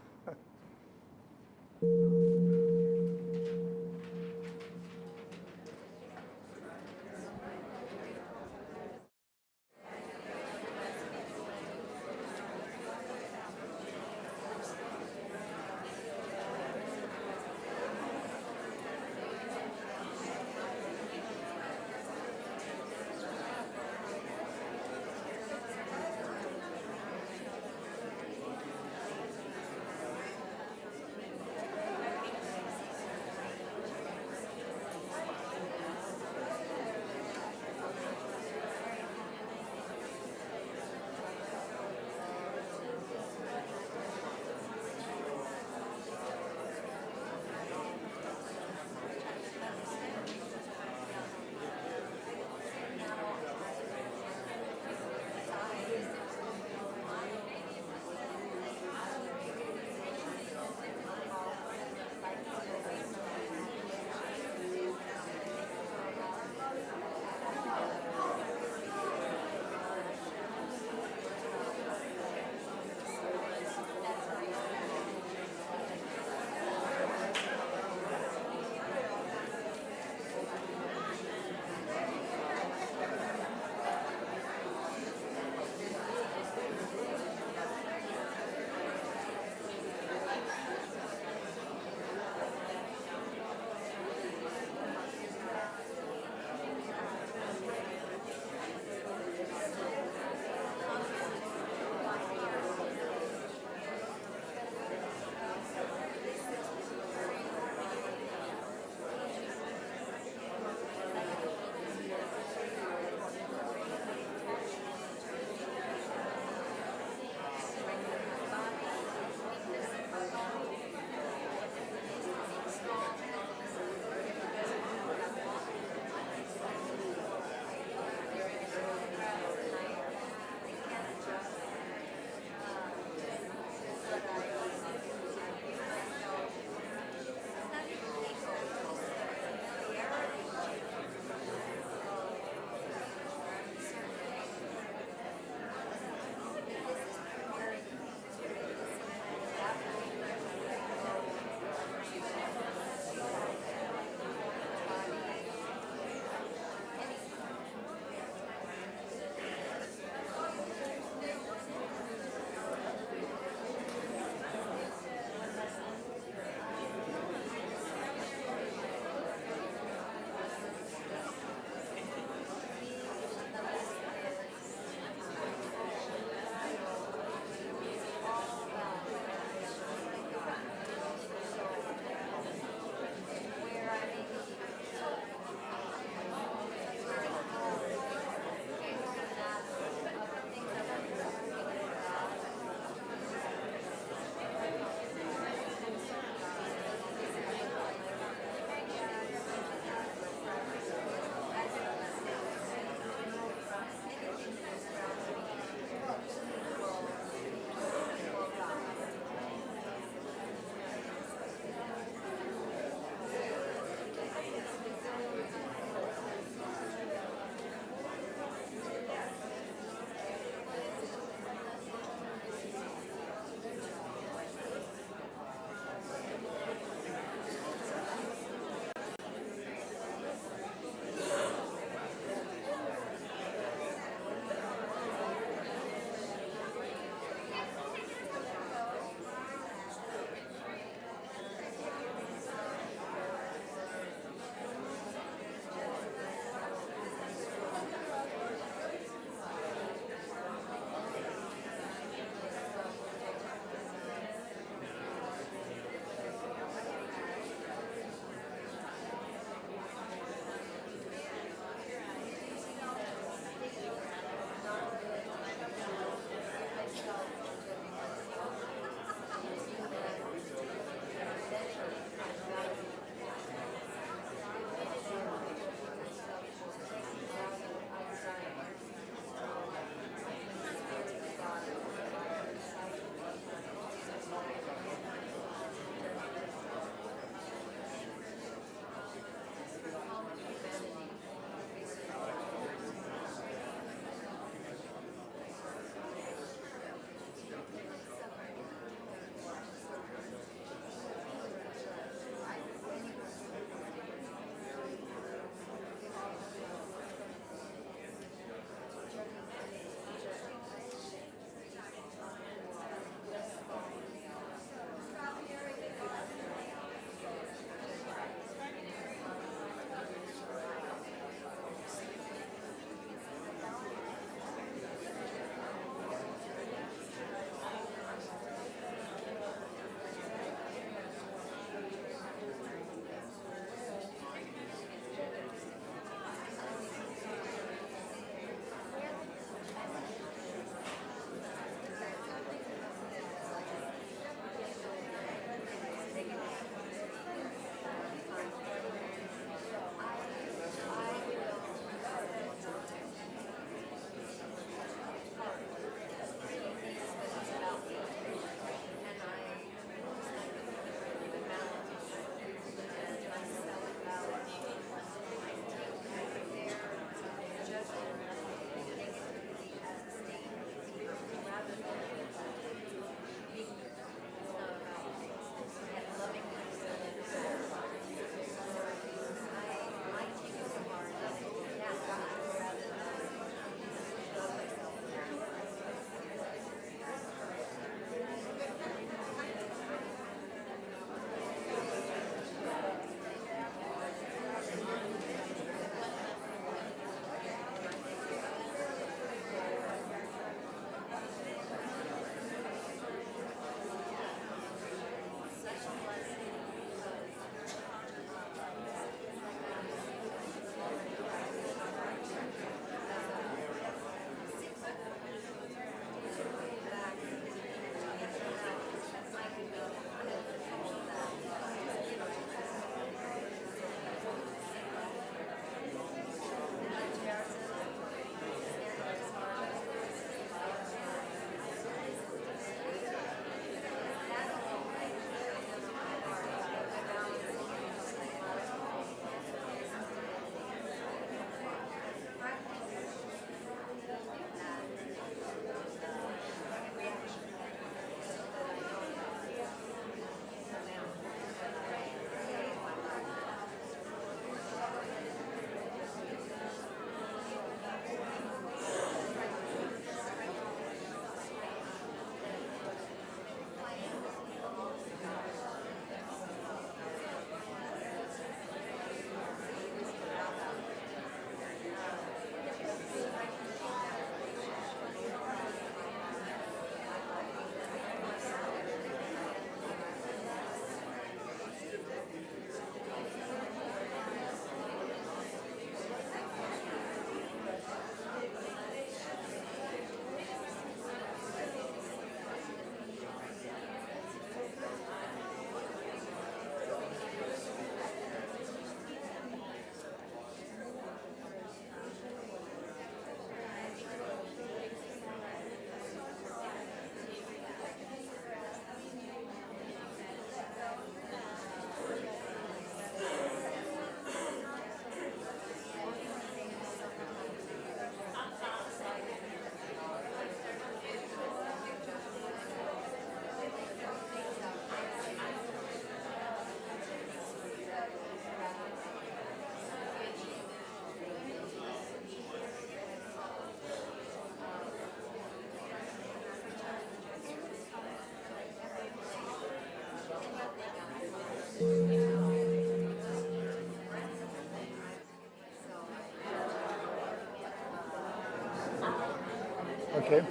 OK.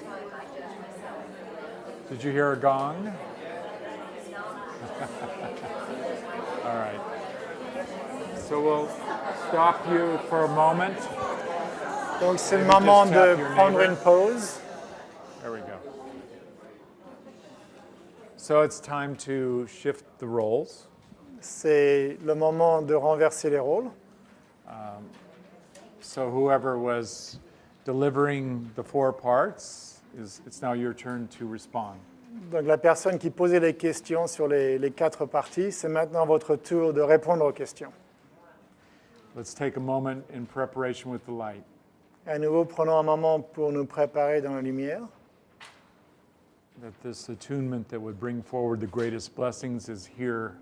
Did you hear a gong? All right. So we'll stop you for a moment. Donc c'est le Maybe moment just tap de your prendre neighbor. une pause. There we go. So it's time to shift the roles. C'est le moment de renverser les rôles. So whoever was delivering the 4 parts, it's now your turn to respond. Donc la personne qui posait les questions sur les 4 parties, c'est maintenant votre tour de répondre aux questions. Let's take a moment in preparation with the light. À nouveau, prenons un moment pour nous préparer dans la lumière. That this attunement that would bring forward the greatest blessings is here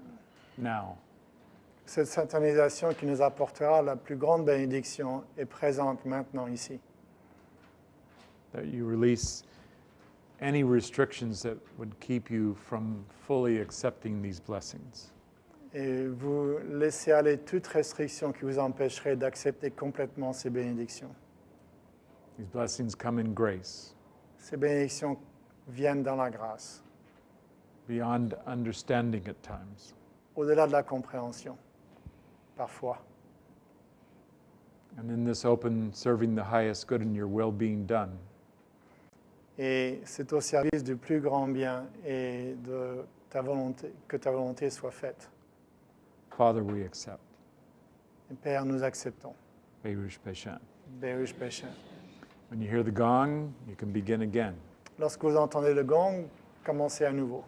now. Cette syntonisation qui nous apportera la plus grande bénédiction est présente maintenant ici. That you release any restrictions that would keep you from fully accepting these blessings. Et vous laissez aller toute restriction qui vous empêcherait d'accepter complètement ces bénédictions. These blessings come in grace, Ces bénédictions viennent dans la grâce, beyond understanding at times. au-delà de la compréhension, parfois. And in this open, serving the highest good and your will being done. Et c'est au service du plus grand bien et de ta volonté, que ta volonté soit faite. Father, we accept. Et Père, nous acceptons. Berush Peshan. Berush Peshin. When you hear the gong, you can begin again. Lorsque vous entendez le gong, commencez à nouveau.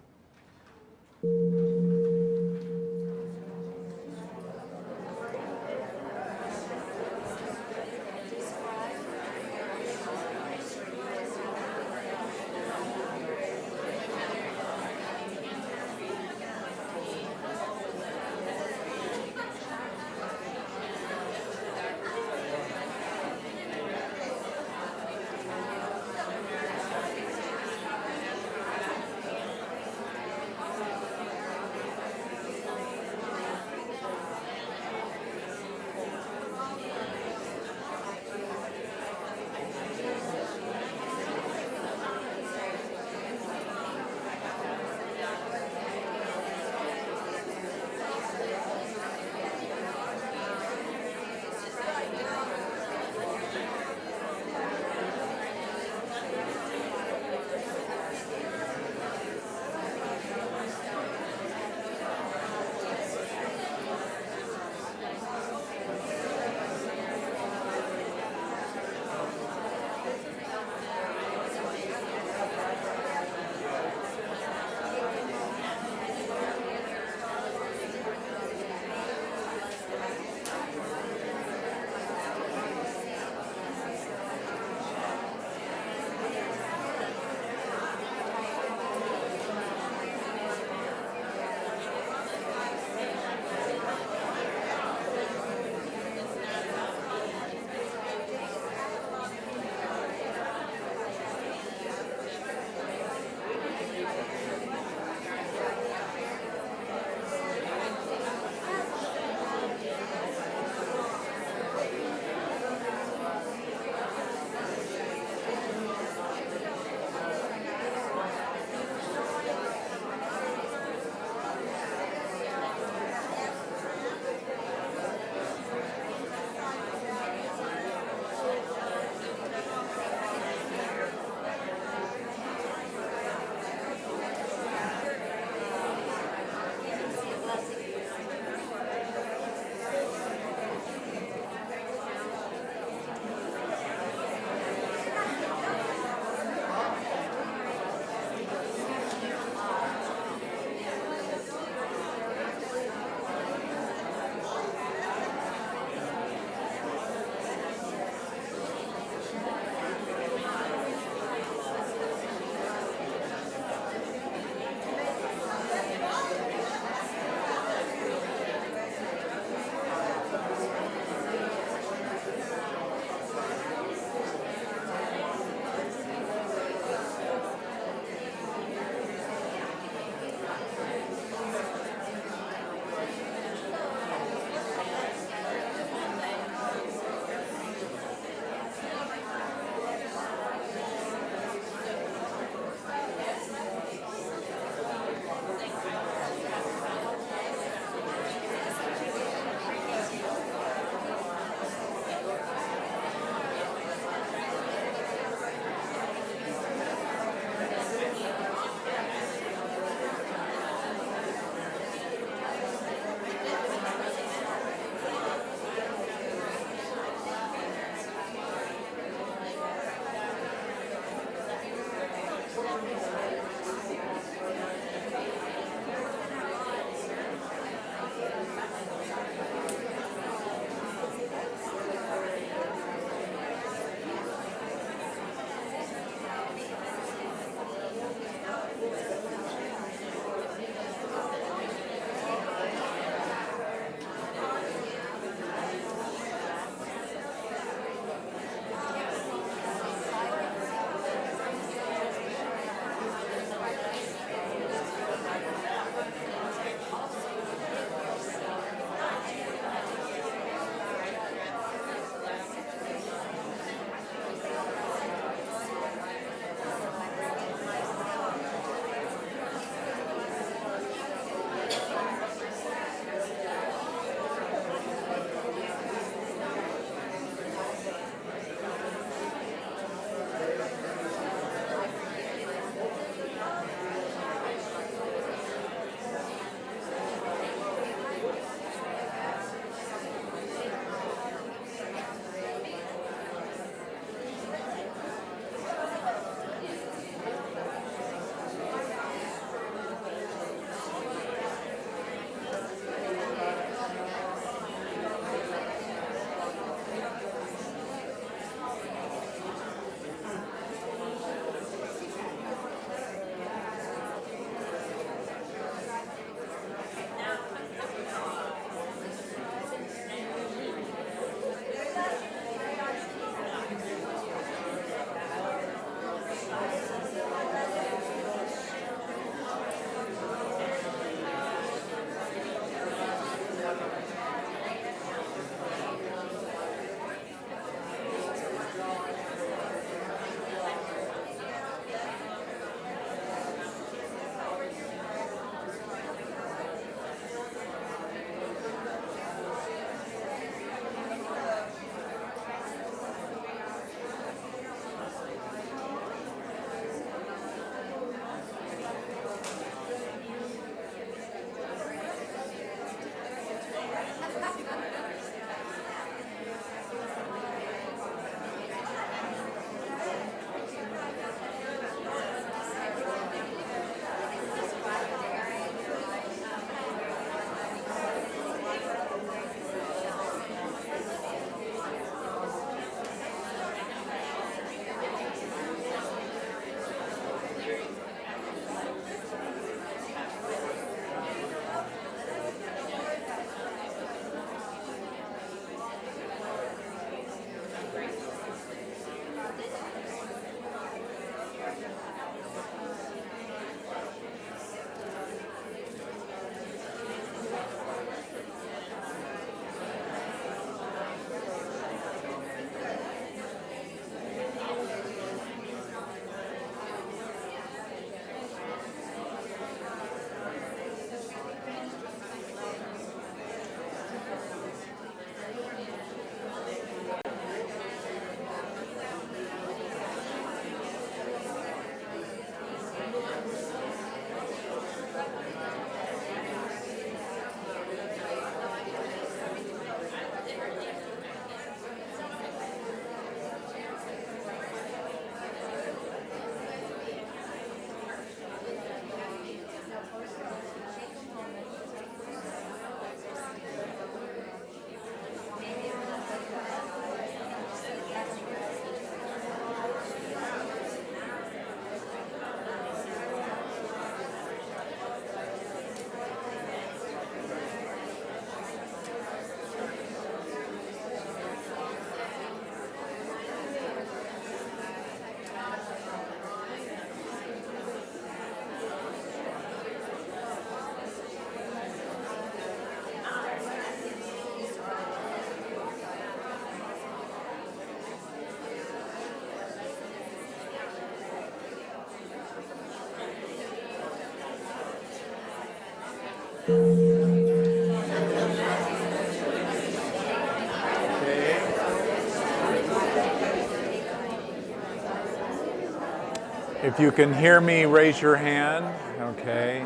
If you can hear me, raise your hand. Okay.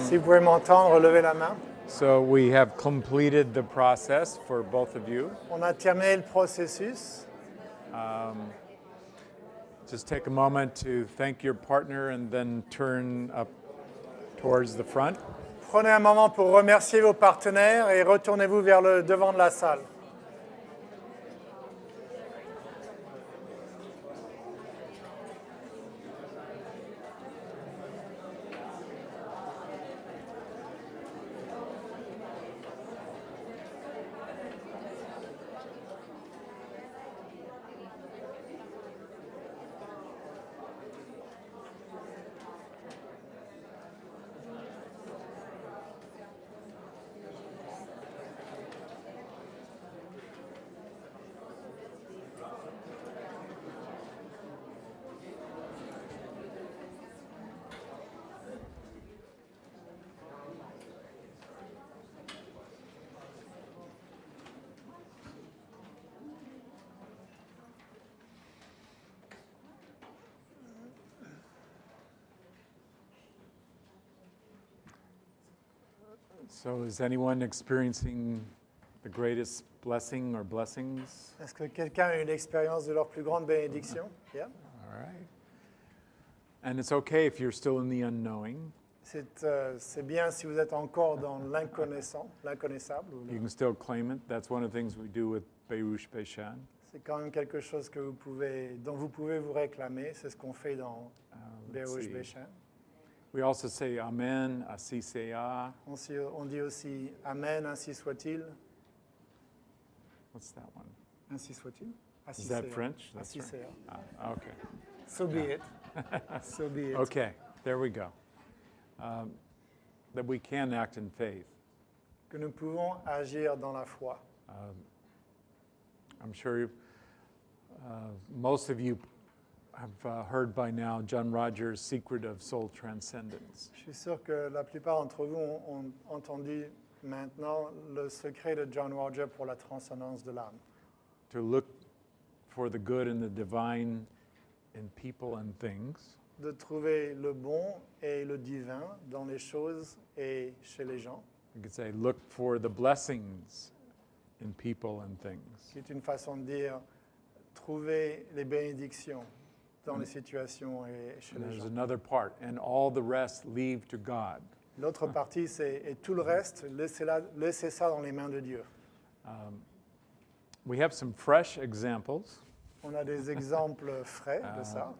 Si vous pouvez m'entendre, levez la main. So we have completed the process for both of you. On a terminé le processus. Just take a moment to thank your partner and then turn up towards the front. Prenez un moment pour remercier vos partenaires et retournez-vous vers le devant de la salle. So is anyone experiencing the greatest blessing or blessings? Est-ce que quelqu'un a eu l'expérience de leur plus grande bénédiction? Yeah. All right. And it's okay if you're still in the unknowing. C'est bien si vous êtes encore dans l'inconnaissant, l'inconnaissable. You can still claim it. That's one of the things we do with Berush Beishan. C'est quand même quelque chose que dont vous pouvez vous réclamer. C'est ce qu'on fait dans Berush Beishan. We also say Amen, Asi Seya. On dit aussi Amen, ainsi soit-il. What's that one? Ainsi soit-il. Is that French? Ainsi That's soit. Ah, okay. So be it. So be it. Okay, there we go. That we can act in faith. Que nous pouvons agir dans la foi. I'm sure most of you have heard by now John Rogers' Secret of Soul Transcendence. Je suis sûr que la plupart d'entre vous ont entendu maintenant le secret de John Rogers pour la transcendance de l'âme. To look for the good and the divine in people and things. De trouver le bon et le divin dans les choses et chez les gens. You could say look for the blessings in people and things. Qui est une façon de dire trouver les bénédictions dans les situations et chez les There's gens. another part, and all the rest leave to God. L'autre partie, c'est et tout le reste, laissez ça dans les mains de Dieu. We have some fresh examples. On a des exemples frais de ça.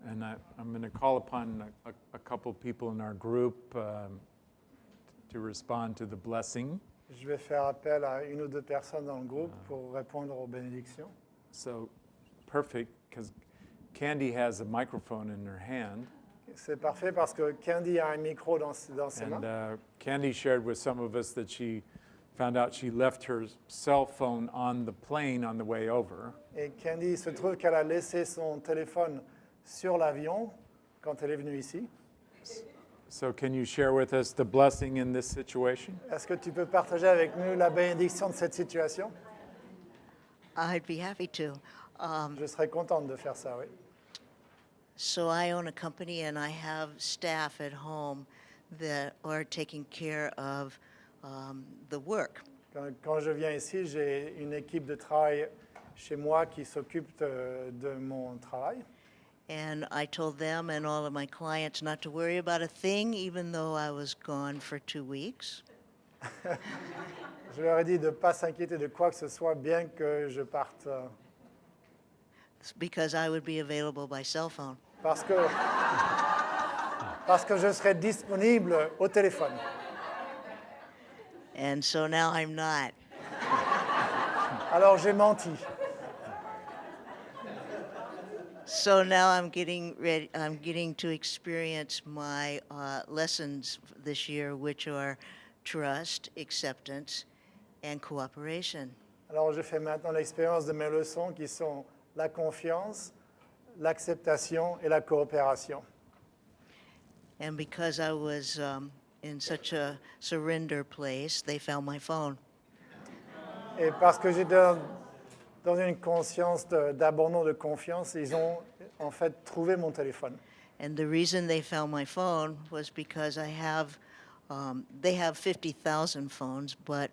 And I'm going to call upon a couple people in our group to respond to the blessing. Je vais faire appel à une ou deux personnes dans le groupe pour répondre aux bénédictions. So perfect, because Candy has a microphone in her hand. C'est parfait parce que Candy a un micro dans ses mains. And Candy shared with some of us that she found out she left her cell phone on the plane on the way over. Et Candy se trouve qu'elle a laissé son téléphone sur l'avion quand elle est venue ici. So can you share with us the blessing in this situation? Est-ce que tu peux partager avec nous la bénédiction de cette situation? I'd be happy to. Je serais contente de faire ça, oui. So I own a company and I have staff at home that are taking care of the work. Quand je viens ici, j'ai une équipe de travail chez moi qui s'occupe de mon travail. And I told them and all of my clients not to worry about a thing, even though I was gone for 2 weeks. Je leur ai dit de ne pas s'inquiéter de quoi que ce soit, bien que je parte. Because I would be available by cell phone. Parce que je serai disponible au téléphone. And so now I'm not. Alors j'ai menti. So now I'm getting ready. I'm getting to experience my lessons this year, which are trust, acceptance, and cooperation. Alors je fais maintenant l'expérience de mes leçons qui sont la confiance, l'acceptation et la coopération. And because I was in such a surrender place, they found my phone. Et parce que j'étais dans une conscience d'abandon, de confiance, ils ont en fait trouvé mon téléphone. And the reason they found my phone was because they have 50,000 phones, but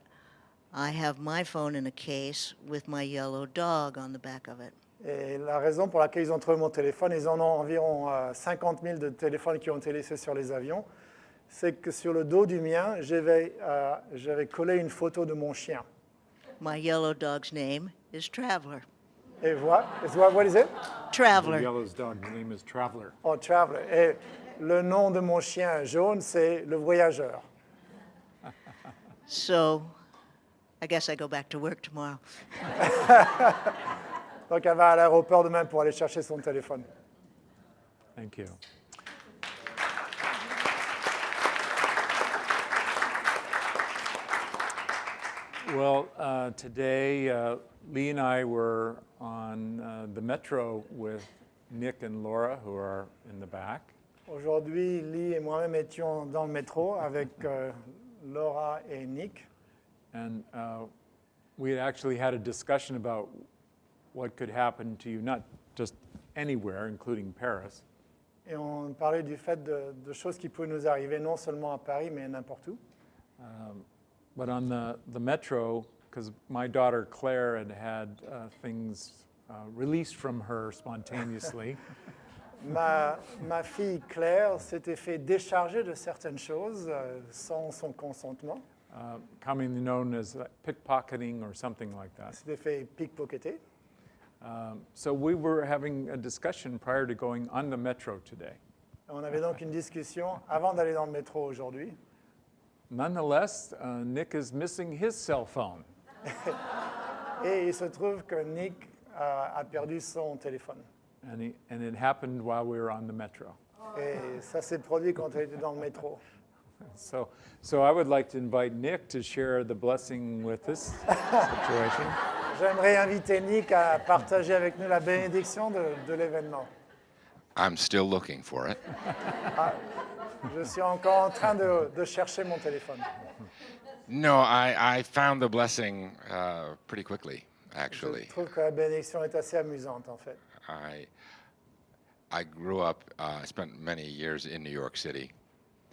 I have my phone in a case with my yellow dog on the back of it. Et la raison pour laquelle ils ont trouvé mon téléphone, ils en ont environ 50 000 de téléphones qui ont été laissés sur les avions, c'est que sur le dos du mien, j'avais collé une photo de mon chien. My yellow dog's name is Traveler. Et what is it? Traveler. Yellow's dog, his name is Traveler. Oh, Traveler. Et le nom de mon chien jaune, c'est le voyageur. So I guess I go back to work tomorrow. Donc elle va à l'aéroport demain pour aller chercher son téléphone. Thank you. Well, today, Lee and I were on the metro with Nick and Laura, who are in the back. Aujourd'hui, Lee et moi-même étions dans le métro avec Laura et Nick. And we had actually had a discussion about what could happen to you, not just anywhere, including Paris. Et on parlait du fait de choses qui pouvaient nous arriver non seulement à Paris, mais n'importe où. But on the metro, because my daughter Claire had things released from her spontaneously. Ma fille Claire s'était fait décharger de certaines choses sans son consentement. Commonly known as pickpocketing or something like that. S'était fait pickpocketer. So we were having a discussion prior to going on the metro today. On avait donc une discussion avant d'aller dans le métro aujourd'hui. Nonetheless, Nick is missing his cell phone. Et il se trouve que Nick a perdu son téléphone. And it happened while we were on the metro. Et ça s'est produit quand elle était dans le métro. So I would like to invite Nick to share the blessing with this situation. J'aimerais inviter Nick à partager avec nous la bénédiction de l'événement. I'm still looking for it. Je suis encore en train de chercher mon téléphone. No, I found the blessing pretty quickly, actually. Je trouve que la bénédiction est assez amusante, en fait. I grew up, I spent many years in New York City.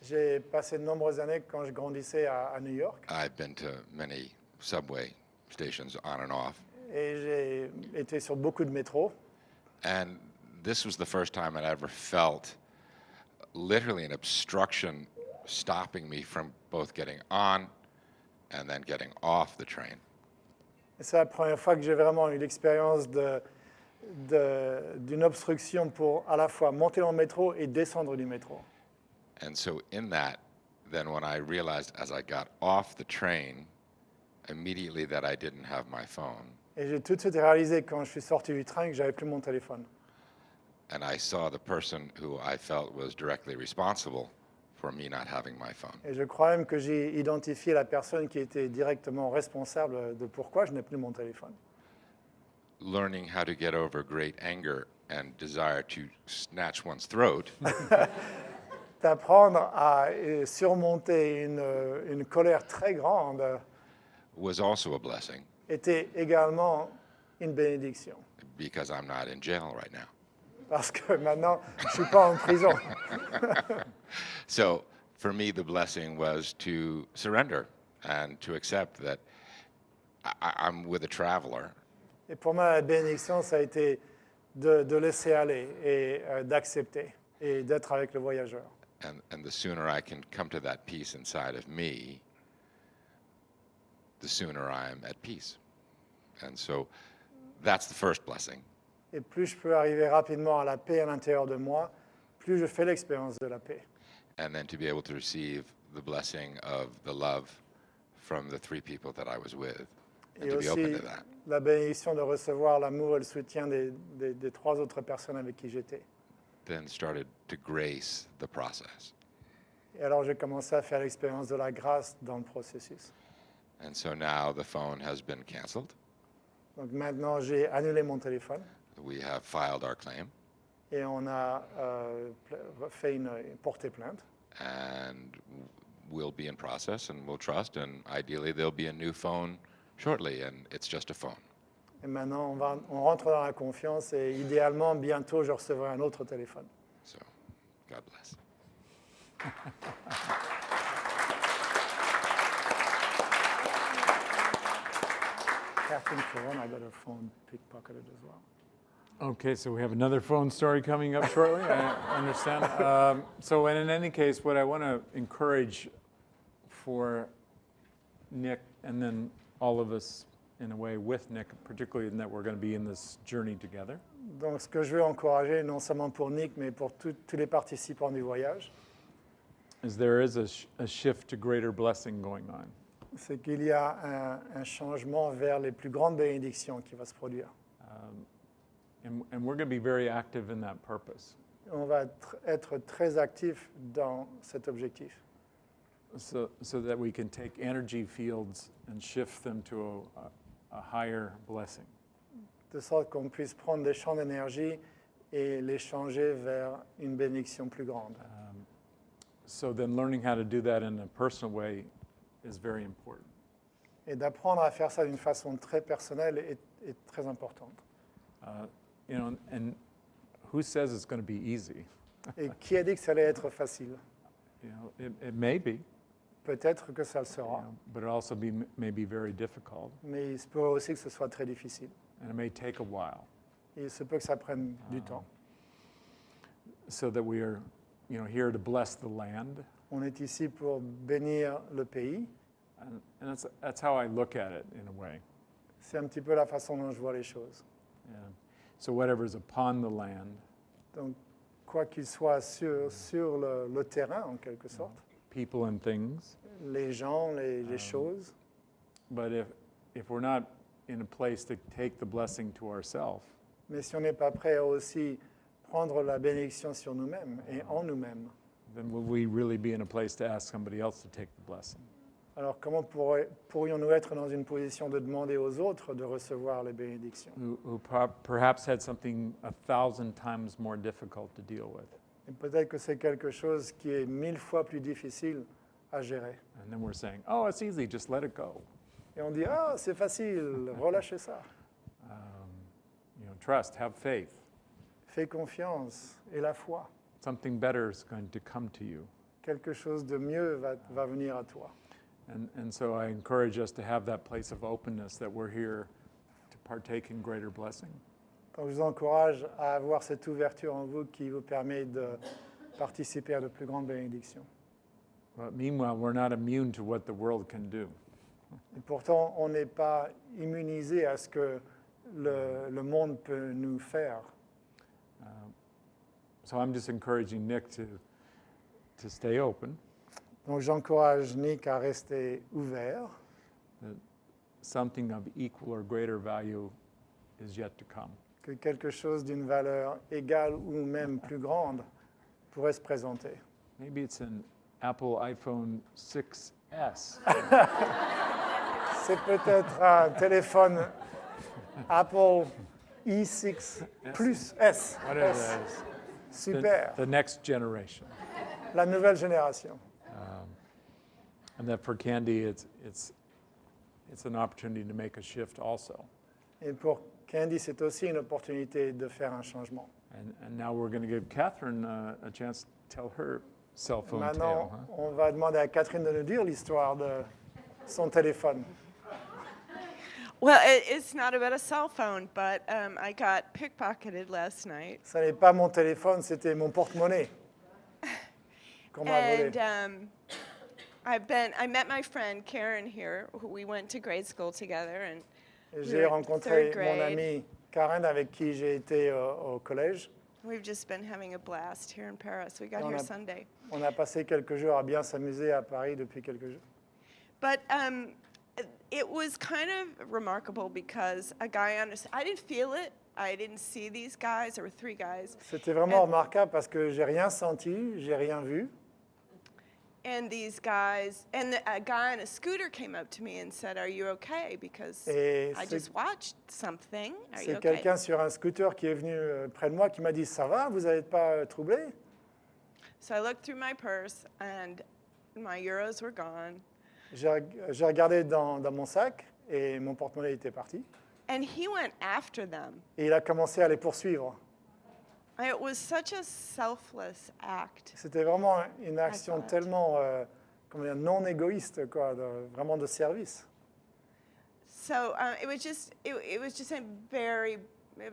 J'ai passé de nombreuses années quand je grandissais à New York. I've been to many subway stations on and off. Et j'ai été sur beaucoup de métros. And this was the first time I'd ever felt literally an obstruction stopping me from both getting on and then getting off the train. Et c'est la première fois que j'ai vraiment eu l'expérience d'une obstruction pour à la fois monter dans le métro et descendre du métro. And so in that, then when I realized as I got off the train, immediately that I didn't have my phone. Et j'ai tout de suite réalisé quand je suis sorti du train que j'avais plus mon téléphone. And I saw the person who I felt was directly responsible for me not having my phone. Et je crois même que j'ai identifié la personne qui était directement responsable de pourquoi je n'ai plus mon téléphone. Learning how to get over great anger and desire to snatch one's throat D'apprendre à surmonter une colère très grande was also a blessing était également une bénédiction. because I'm not in jail right now. Parce que maintenant, je ne suis pas en prison. So for me, the blessing was to surrender and to accept that I'm with a traveler. Et pour moi, la bénédiction, ça a été de laisser aller et d'accepter et d'être avec le voyageur. And the sooner I can come to that peace inside of me, the sooner I'm at peace. And so that's the first blessing. Et plus je peux arriver rapidement à la paix à l'intérieur de moi, plus je fais l'expérience de la paix. And then to be able to receive the blessing of the love from the three people that I was with. And Et to be open aussi to that. la bénédiction de recevoir l'amour et le soutien des trois autres personnes avec qui j'étais. Then started to grace the process. Et alors j'ai commencé à faire l'expérience de la grâce dans le processus. And so now the phone has been canceled. Donc maintenant j'ai annulé mon téléphone We have filed our claim. et on a fait une portée plainte. And we'll be in process and we'll trust, and ideally there'll be a new phone shortly, and it's just a phone. Et maintenant, on rentre dans la confiance et idéalement, bientôt, je recevrai un autre téléphone. So, God bless. Catherine Corona got her phone pickpocketed as well. Okay, so we have another phone story coming up shortly, I understand. So in any case, what I want to encourage for Nick and then all of us in a way with Nick, particularly in that we're going to be in this journey together, Donc, ce que je veux encourager, non seulement pour Nick, mais pour tous les participants du voyage, is there is a shift to greater blessing going on. c'est qu'il y a un changement vers les plus grandes bénédictions qui va se produire. And we're going to be very active in that purpose. On va être très actif dans cet objectif, So that we can take energy fields and shift them to a higher blessing. de sorte qu'on puisse prendre des champs d'énergie et les changer vers une bénédiction plus grande. So then learning how to do that in a personal way is very important. Et d'apprendre à faire ça d'une façon très personnelle est très importante. You know, and who says it's going to be easy? Et qui a dit que ça allait être facile? You know, it may be, Peut-être que ça le you sera, know, but it also may be very difficult, mais il se peut aussi que ce soit très difficile. and it may take a while. Et il se peut que ça prenne du temps. So that we are, you know, here to bless the land, On est ici pour bénir le pays. and that's how I look at it in a way. C'est un petit peu la façon dont je vois les choses. Yeah. So whatever's upon the land, Donc, quoi qu'il soit sur le terrain, en quelque sorte, people and things, les gens, les choses, but if we're not in a place to take the blessing to ourselves, mais si on n'est pas prêt à aussi prendre la bénédiction sur nous-mêmes et en nous-mêmes, then will we really be in a place to ask somebody else to take the blessing? alors comment pourrions-nous être dans une position de demander aux autres de recevoir les bénédictions? Who perhaps had something 1,000 times more difficult to deal with. Et peut-être que c'est quelque chose qui est 1000 fois plus difficile à gérer. And then we're saying, oh, it's easy, just let it go. Et on dit, ah, c'est facile, relâchez ça. You know, trust, have faith. Fais confiance et la foi. Something better is going to come to you. Quelque chose de mieux va venir à toi. And so I encourage us to have that place of openness, that we're here to partake in greater blessing. Donc je vous encourage à avoir cette ouverture en vous qui vous permet de participer à de plus grandes bénédictions. But meanwhile, we're not immune to what the world can do. Et pourtant, on n'est pas immunisé à ce que le monde peut nous faire. So I'm just encouraging Nick to stay open, Donc j'encourage Nick à rester ouvert, that something of equal or greater value is yet to come. que quelque chose d'une valeur égale ou même plus grande pourrait se présenter. Maybe it's an Apple iPhone 6S. C'est peut-être un téléphone Apple i6 plus S. Whatever S. that is. Super, The next generation. la nouvelle génération. And that for Candy, it's an opportunity to make a shift also. Et pour Candy, c'est aussi une opportunité de faire un changement. And now we're going to give Catherine a chance to tell her cell phone Maintenant, tale. Huh? on va demander à Catherine de nous dire l'histoire de son téléphone. Well, it's not about a cell phone, but I got pickpocketed last night. Ce n'est pas mon téléphone, c'était mon porte-monnaie qu'on m'a volé. And I met my friend Karen here, who we went to grade school together, and Et we j'ai were in rencontré third mon grade. amie Karen avec qui j'ai été au collège. We've just been having a blast here in Paris. We got Et on here a- Sunday. On a passé quelques jours à bien s'amuser à Paris depuis quelques jours. But it was kind of remarkable because a guy I didn't feel it. I didn't see these guys. There were 3 guys. C'était vraiment remarquable parce que j'ai rien senti, j'ai rien vu. And these guys, and a guy on a scooter came up to me and said, "Are you okay? Because Et I c'est- just watched something. Are you C'est okay?" quelqu'un sur un scooter qui est venu près de moi qui m'a dit « Ça va, vous n'êtes pas troublé ?» So I looked through my purse, and my euros were gone. J'ai regardé dans mon sac et mon porte-monnaie était parti. And he went after them. Et il a commencé à les poursuivre. It was such a selfless act. C'était vraiment une action thought. tellement comment dire, non égoïste, quoi, vraiment de service. So it was just it was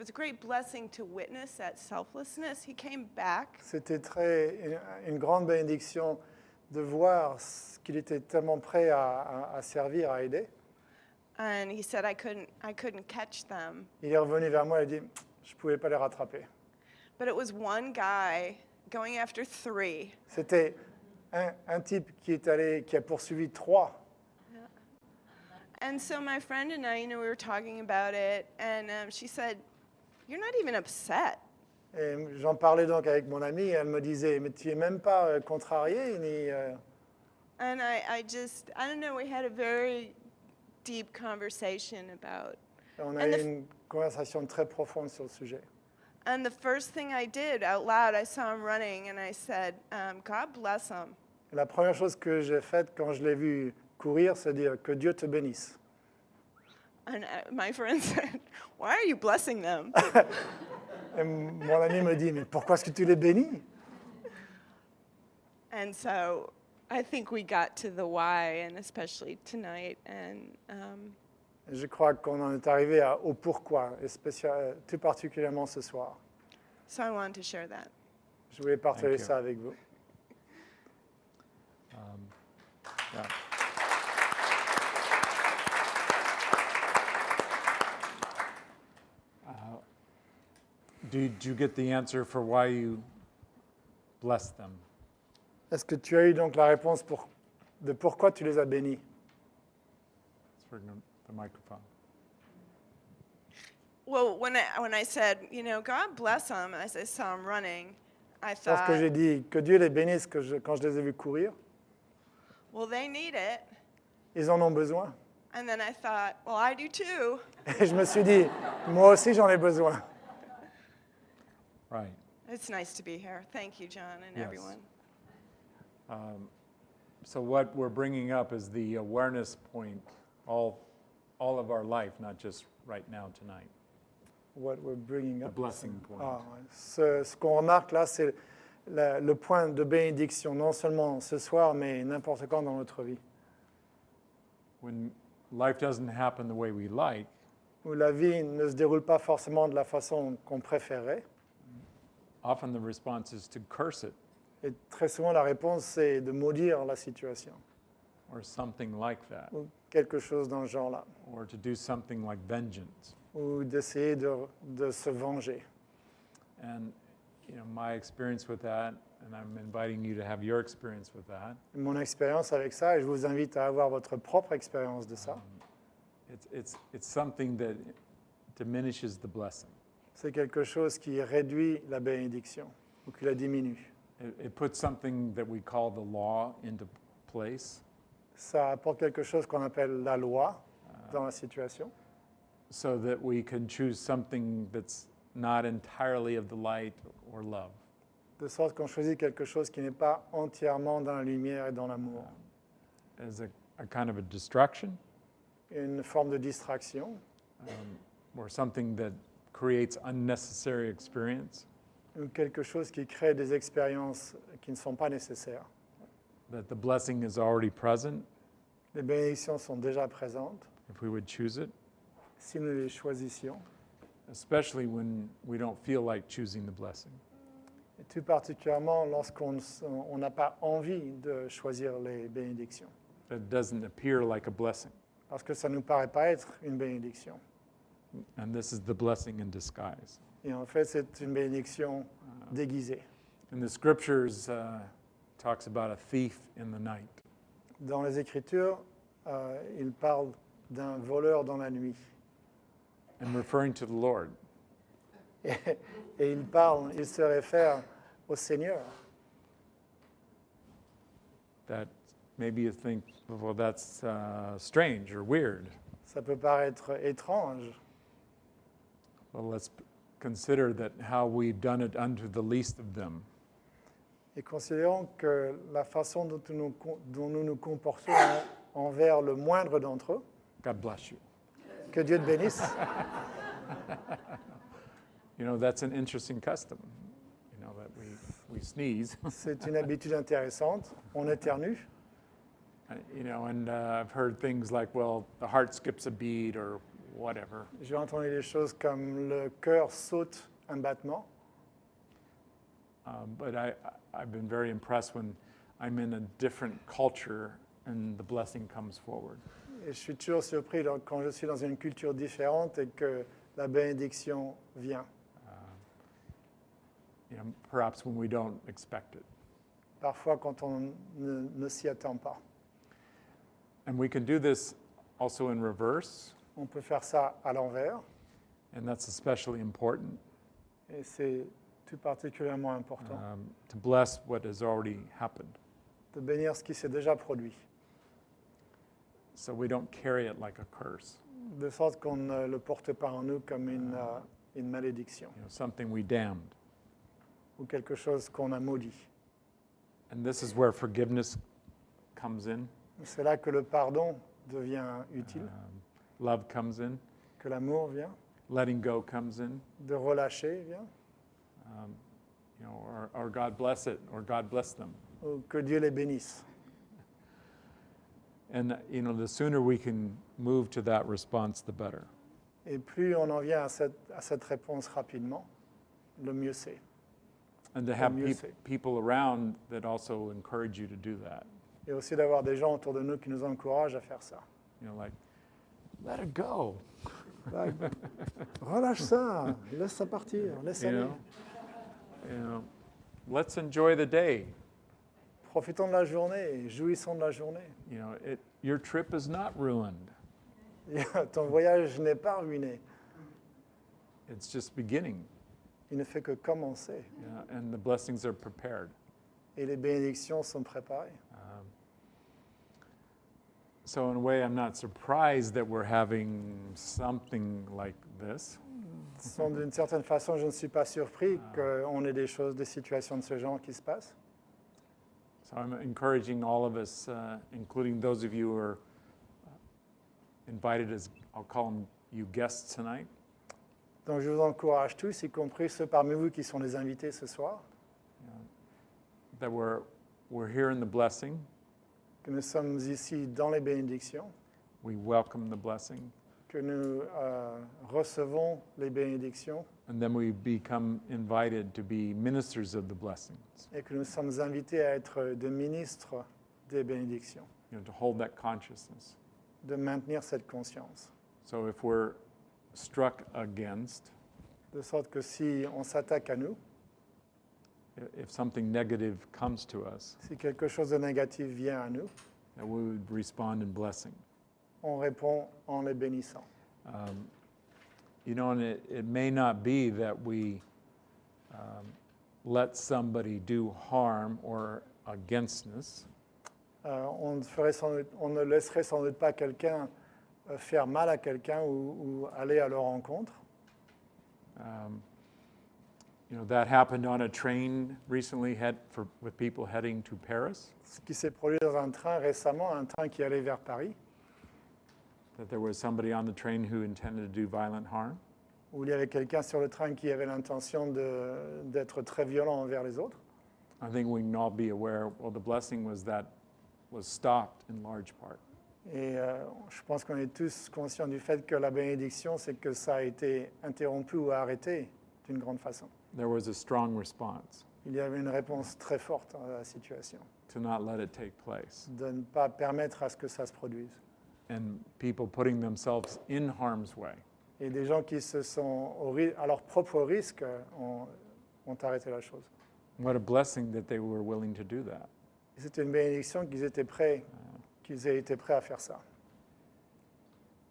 a great blessing to witness that selflessness. He came back. C'était une grande bénédiction de voir qu'il était tellement prêt à servir, à aider. And he said, I couldn't catch them. Il est revenu vers moi et a dit, je ne pouvais pas les rattraper. But it was one guy going after 3. C'était un type qui a poursuivi 3. And so my friend and I, we were talking about it, and she said, you're not even upset. Et j'en parlais donc avec mon amie, et elle me disait, mais tu n'es même pas contrarié ni. And I don't know, we had a very deep conversation about. On a eu une conversation très profonde sur le sujet. And the first thing I did out loud, I saw him running, and I said, God bless him. La première chose que j'ai faite quand je l'ai vu courir, c'est dire que Dieu te bénisse. And my friend said, why are you blessing them? Et mon ami me dit, mais pourquoi est-ce que tu les bénis? And so I think we got to the why, and especially tonight. And Je crois qu'on en est arrivé au pourquoi, et tout particulièrement ce soir. so I wanted to share that. Je voulais partager Thank you. ça avec vous. Yeah. Did you get the answer for why you blessed them? Est-ce que tu as eu donc la réponse de pourquoi tu les as bénis? It's for the microphone. Well, when I said, God bless them, as I saw him running, I Lorsque thought, j'ai dit que Dieu les bénisse quand je les ai vus courir, well, they need it. ils en ont besoin. And then I thought, well, I do too. Et je me suis dit, moi aussi j'en ai besoin. Right. It's nice to be here. Thank you, John, and Yes. everyone. So what we're bringing up is the awareness point all of our life, not just right now, tonight. What we're bringing The up. blessing point. Ah, ouais. Ce qu'on remarque là, c'est le point de bénédiction, non seulement ce soir, mais n'importe quand dans notre vie. When life doesn't happen the way we like, Où la vie ne se déroule pas forcément de la façon qu'on préférerait. often the response is to curse it Et très souvent, la réponse, c'est de maudire la situation. or something like that, Ou quelque chose dans le genre-là. or to do something like vengeance. Ou d'essayer de se venger. And my experience with that, and I'm inviting you to have your experience with that, Mon expérience avec ça, et je vous invite à avoir votre propre expérience de ça, it's something that diminishes the blessing. c'est quelque chose qui réduit la bénédiction ou qui la diminue. It puts something that we call the law into place Ça apporte quelque chose qu'on appelle la loi dans la situation, so that we can choose something that's not entirely of the light or love. de sorte qu'on choisit quelque chose qui n'est pas entièrement dans la lumière et dans l'amour. As a kind of a distraction, Une forme de distraction or something that creates unnecessary experience, ou quelque chose qui crée des expériences qui ne sont pas nécessaires. that the blessing is already present Les bénédictions sont déjà présentes if we would choose it, si nous les choisissions, especially when we don't feel like choosing the blessing. et tout particulièrement lorsqu'on n'a pas envie de choisir les bénédictions, That doesn't appear like a blessing. parce que ça ne nous paraît pas être une bénédiction. And this is the blessing in disguise. Et en fait, c'est une bénédiction déguisée. In the scriptures, talks about a thief in the night. Dans les Écritures, il parle d'un voleur dans la nuit. And referring to the Lord. Et il se réfère au Seigneur. That maybe you think, well, that's strange or weird. Ça peut paraître étrange, Well, let's consider that how we've done it unto the least of them. Et considérons que la façon dont nous nous comportons envers le moindre d'entre eux, God bless you. que Dieu te bénisse, You know, that's an interesting custom, you know, that we sneeze. c'est une habitude intéressante. On éternue. You know, and I've heard things like, well, the heart skips a beat or whatever. J'ai entendu des choses comme le cœur saute un battement. But I've been very impressed when I'm in a different culture and the blessing comes forward. Et je suis toujours surpris quand je suis dans une culture différente et que la bénédiction vient. You know, perhaps when we don't expect it. Parfois quand on ne s'y attend pas. And we can do this also in reverse, On peut faire ça à l'envers, and that's especially important, et c'est tout particulièrement important to bless what has already happened, de bénir ce qui s'est déjà produit, so we don't carry it like a curse, de sorte qu'on ne le porte pas en nous comme une malédiction you know, something we damned. ou quelque chose qu'on a maudit. And this is where forgiveness comes in, C'est là que le pardon devient utile, love comes in, que l'amour vient, letting go comes in, de relâcher vient, you know, or God bless it, or God bless them. ou que Dieu les bénisse. And you know, the sooner we can move to that response, the better. Et plus on en vient à cette réponse rapidement, le mieux c'est. And to have mieux c'est. people around that also encourage you to do that. Et aussi d'avoir des gens autour de nous qui nous encouragent à faire ça. You know, like, let it go. Relâche ça, laisse ça partir, laisse You aller. know, let's enjoy the day. Profitons de la journée, jouissons de la journée. You know, your trip is not ruined. Ton voyage n'est pas ruiné, It's just beginning. il ne fait que commencer. You know, and the blessings are prepared. Et les bénédictions sont préparées. So in a way, I'm not surprised that we're having something like this. Donc, d'une certaine façon, je ne suis pas surpris qu'on ait des situations de ce genre qui se passent. So I'm encouraging all of us, including those of you who are invited as, I'll call them you guests tonight, Donc je vous encourage tous, y compris ceux parmi vous qui sont les invités ce soir, that we're here in the blessing. que nous sommes ici dans les bénédictions, We welcome the blessing. que nous recevons les bénédictions And then we become invited to be ministers of the blessings, et que nous sommes invités à être des ministres des bénédictions, you know, to hold that consciousness. de maintenir cette conscience. So if we're struck against, De sorte que si on s'attaque à nous, if something negative comes to us, si quelque chose de négatif vient à nous, that we would respond in blessing. on répond en les bénissant. You know, and it may not be that we let somebody do harm or against us. On ne laisserait sans doute pas quelqu'un faire mal à quelqu'un ou aller à leur rencontre. You know, that happened on a train recently with people heading to Paris, Ce qui s'est produit dans un train récemment, un train qui allait vers Paris, that there was somebody on the train who intended to do violent harm. où il y avait quelqu'un sur le train qui avait l'intention d'être très violent envers les autres. I think we can all be aware, well, the blessing was stopped in large part. Et je pense qu'on est tous conscients du fait que la bénédiction, c'est que ça a été interrompu ou arrêté d'une grande façon. There was a strong response Il y avait une réponse très forte à la situation, to not let it take place. de ne pas permettre à ce que ça se produise. And people putting themselves in harm's way. Et des gens qui se sont à leur propre risque ont arrêté la chose. What a blessing that they were willing to do that. Et c'était une bénédiction qu'ils aient été prêts à faire ça.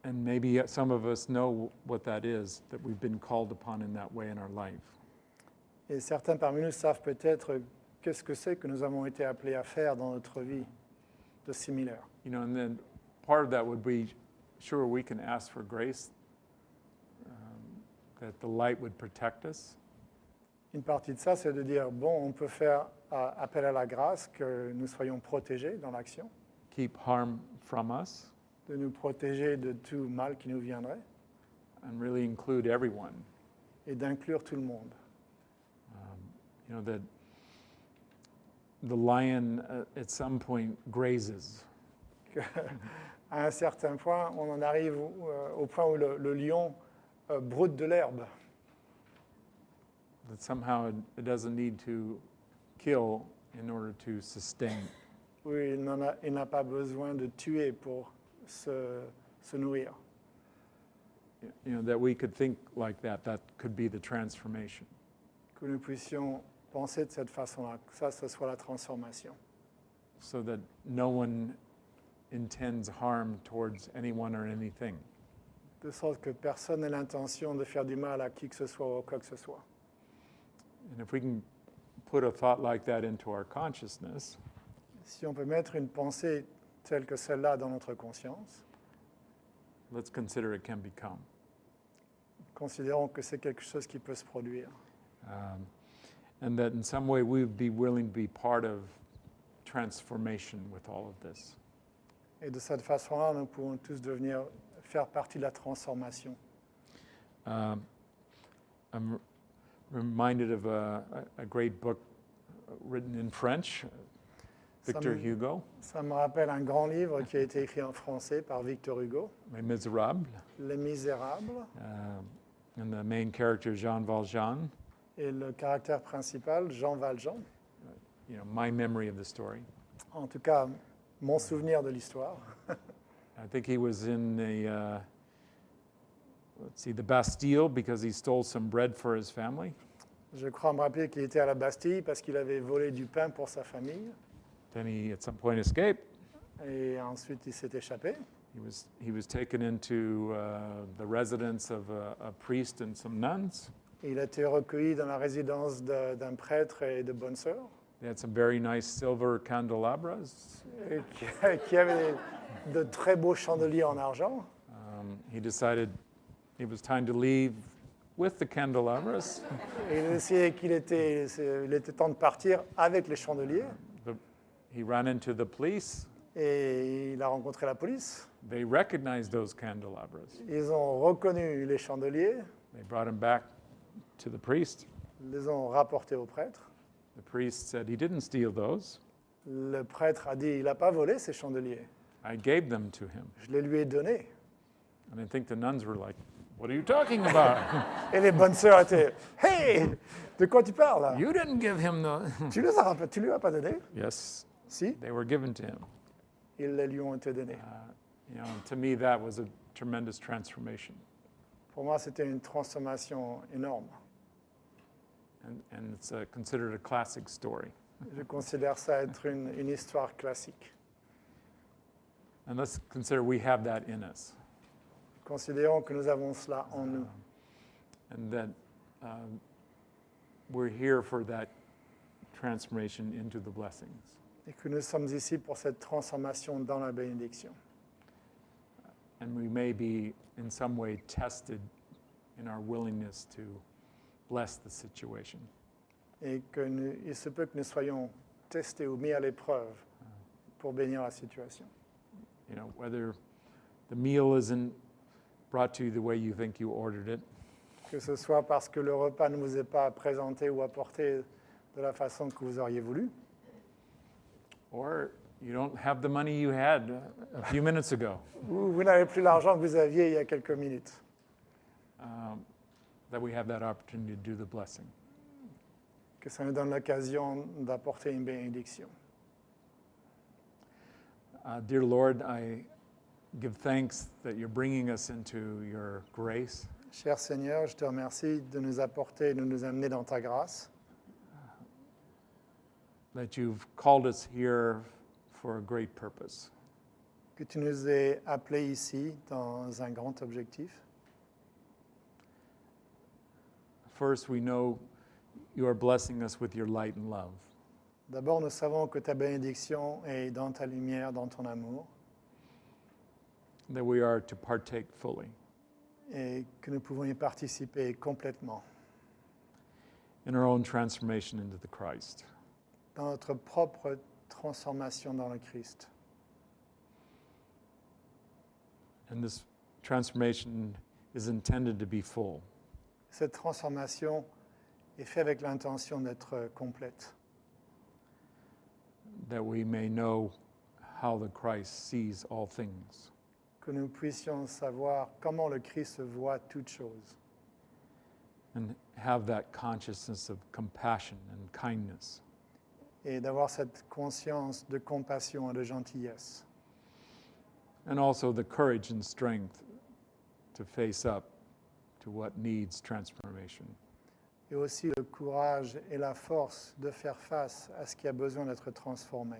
And maybe some of us know what that is, that we've been called upon in that way in our life. Et certains parmi nous savent peut-être qu'est-ce que c'est que nous avons été appelés à faire dans notre vie de similaire. You know, and then part of that would be, sure, we can ask for grace, that the light would protect us. Une partie de ça, c'est de dire, bon, on peut faire appel à la grâce, que nous soyons protégés dans l'action, keep harm from us, de nous protéger de tout mal qui nous viendrait, and really include everyone. et d'inclure tout le monde. You know, that the lion at some point grazes. À un certain point, on en arrive au point où le lion broute de l'herbe. That somehow it doesn't need to kill in order to sustain. Oui, il n'a pas besoin de tuer pour se nourrir. You know, that we could think like that could be the transformation. Que nous puissions penser de cette façon-là, que ça, ce soit la transformation. So that no one intends harm towards anyone or anything. De sorte que personne n'ait l'intention de faire du mal à qui que ce soit ou quoi que ce soit. And if we can put a thought like that into our consciousness, Si on peut mettre une pensée telle que celle-là dans notre conscience, let's consider it can become. considérons que c'est quelque chose qui peut se produire. And that in some way we would be willing to be part of transformation with all of this. Et de cette façon-là, nous pouvons tous faire partie de la transformation. I'm reminded of a great book written in French, Victor Hugo, Ça me rappelle un grand livre qui a été écrit en français par Victor Hugo, Les Misérables, Les Misérables, and the main character Jean Valjean. et le caractère principal, Jean Valjean. You know, my memory of the story. En tout cas, mon souvenir de l'histoire. I think he was in the Bastille because he stole some bread for his family. Je crois me rappeler qu'il était à la Bastille parce qu'il avait volé du pain pour sa famille. Then he, at some point, escaped. Et ensuite, il s'est échappé. He was taken into the residence of a priest and some nuns. Et il a été recueilli dans la résidence d'un prêtre et de bonnes sœurs. They had some very nice silver candelabras. Et qui avait de très beaux chandeliers en argent. He decided it was time to leave with the candelabras. Et il a décidé qu'il était temps de partir avec les chandeliers. He ran into the police. Et il a rencontré la police. They recognized those candelabras. Ils ont reconnu les chandeliers. They brought him back to the priest. Ils les ont rapportés au prêtre. The priest said he didn't steal those. Le prêtre a dit, il n'a pas volé ces chandeliers. I gave them to him. Je les lui ai donnés. And I think the nuns were like, what are you talking about? Et les bonnes sœurs étaient, hey, de quoi tu parles? You didn't give him the... Tu lui as pas donné? Yes, Si, they were given to him. ils les lui ont été donnés. You know, to me, that was a tremendous transformation. Pour moi, c'était une transformation énorme. And it's considered a classic story. Je considère ça être une histoire classique. And let's consider we have that in us. Considérons que nous avons cela en nous. And that we're here for that transformation into the blessings. Et que nous sommes ici pour cette transformation dans la bénédiction. And we may be in some way tested in our willingness to bless the situation. Et il se peut que nous soyons testés ou mis à l'épreuve pour bénir la situation. You know, whether the meal isn't brought to you the way you think you ordered it, Que ce soit parce que le repas ne vous est pas présenté ou apporté de la façon que vous auriez voulu, or you don't have the money you had a few minutes ago, ou vous n'avez plus l'argent que vous aviez il y a quelques minutes. that we have that opportunity to do the blessing. Que ça nous donne l'occasion d'apporter une bénédiction. Dear Lord, I give thanks that you're bringing us into your grace. Cher Seigneur, je te remercie de nous apporter, de nous amener dans ta grâce, That you've called us here for a great purpose. que tu nous aies appelés ici dans un grand objectif. First, we know you are blessing us with your light and love. D'abord, nous savons que ta bénédiction est dans ta lumière, dans ton amour, That we are to partake fully. et que nous pouvons y participer complètement. in our own transformation into the Christ. dans notre propre transformation dans le Christ. And this transformation is intended to be full. Cette transformation est faite avec l'intention d'être complète, That we may know how the Christ sees all things. que nous puissions savoir comment le Christ voit toutes choses And have that consciousness of compassion and kindness. et d'avoir cette conscience de compassion et de gentillesse. And also the courage and strength to face up to what needs transformation. Et aussi le courage et la force de faire face à ce qui a besoin d'être transformé.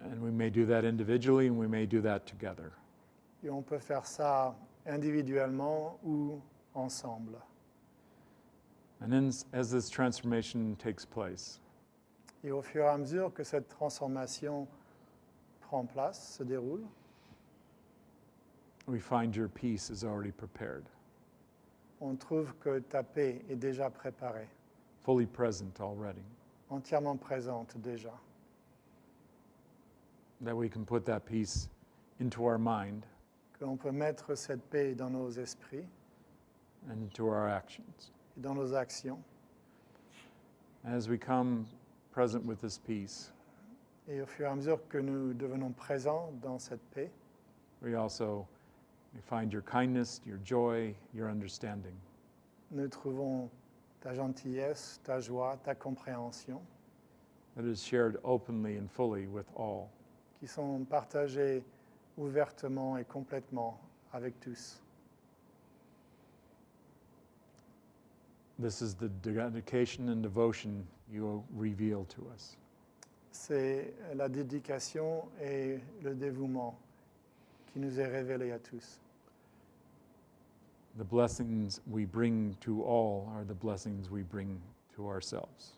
And we may do that individually and we may do that together. Et on peut faire ça individuellement ou ensemble. And as this transformation takes place, Et au fur et à mesure que cette transformation prend place, se déroule, we find your peace is already prepared, on trouve que ta paix est déjà préparée, fully present already. entièrement présente déjà. That we can put that peace into our mind Que l'on peut mettre cette paix dans nos esprits and into our actions. et dans nos actions. As we come present with this peace, Et au fur et à mesure que nous devenons présents dans cette paix, we find your kindness, your joy, your understanding. nous trouvons ta gentillesse, ta joie, ta compréhension, That is shared openly and fully with all. qui sont partagées ouvertement et complètement avec tous. This is the dedication and devotion you reveal to us. C'est la dédication et le dévouement qui nous est révélé à tous. The blessings we bring to all are the blessings we bring to ourselves.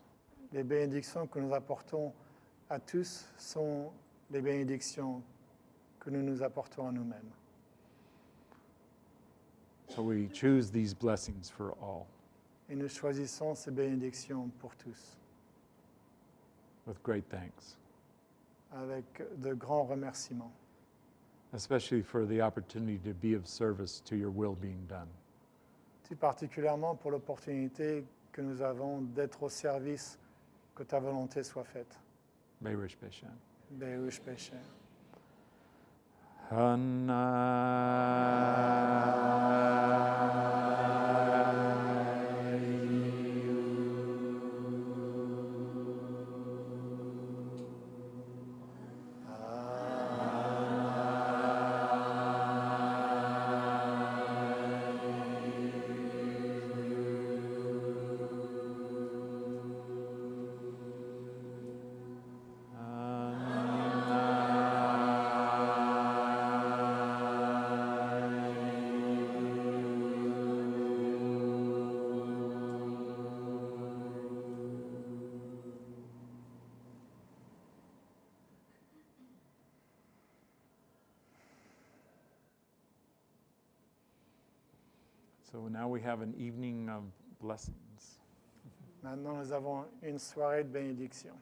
Les bénédictions que nous apportons à tous sont les bénédictions que nous nous apportons à nous-mêmes. So we choose these blessings for all Et nous choisissons ces bénédictions pour tous, with great thanks, avec de grands remerciements, especially for the opportunity to be of service to your will being done. tout particulièrement pour l'opportunité que nous avons d'être au service que ta volonté soit faite. Beirish Beshan. Berush Pesher. So now we have an evening of blessings. Maintenant, nous avons une soirée de bénédiction.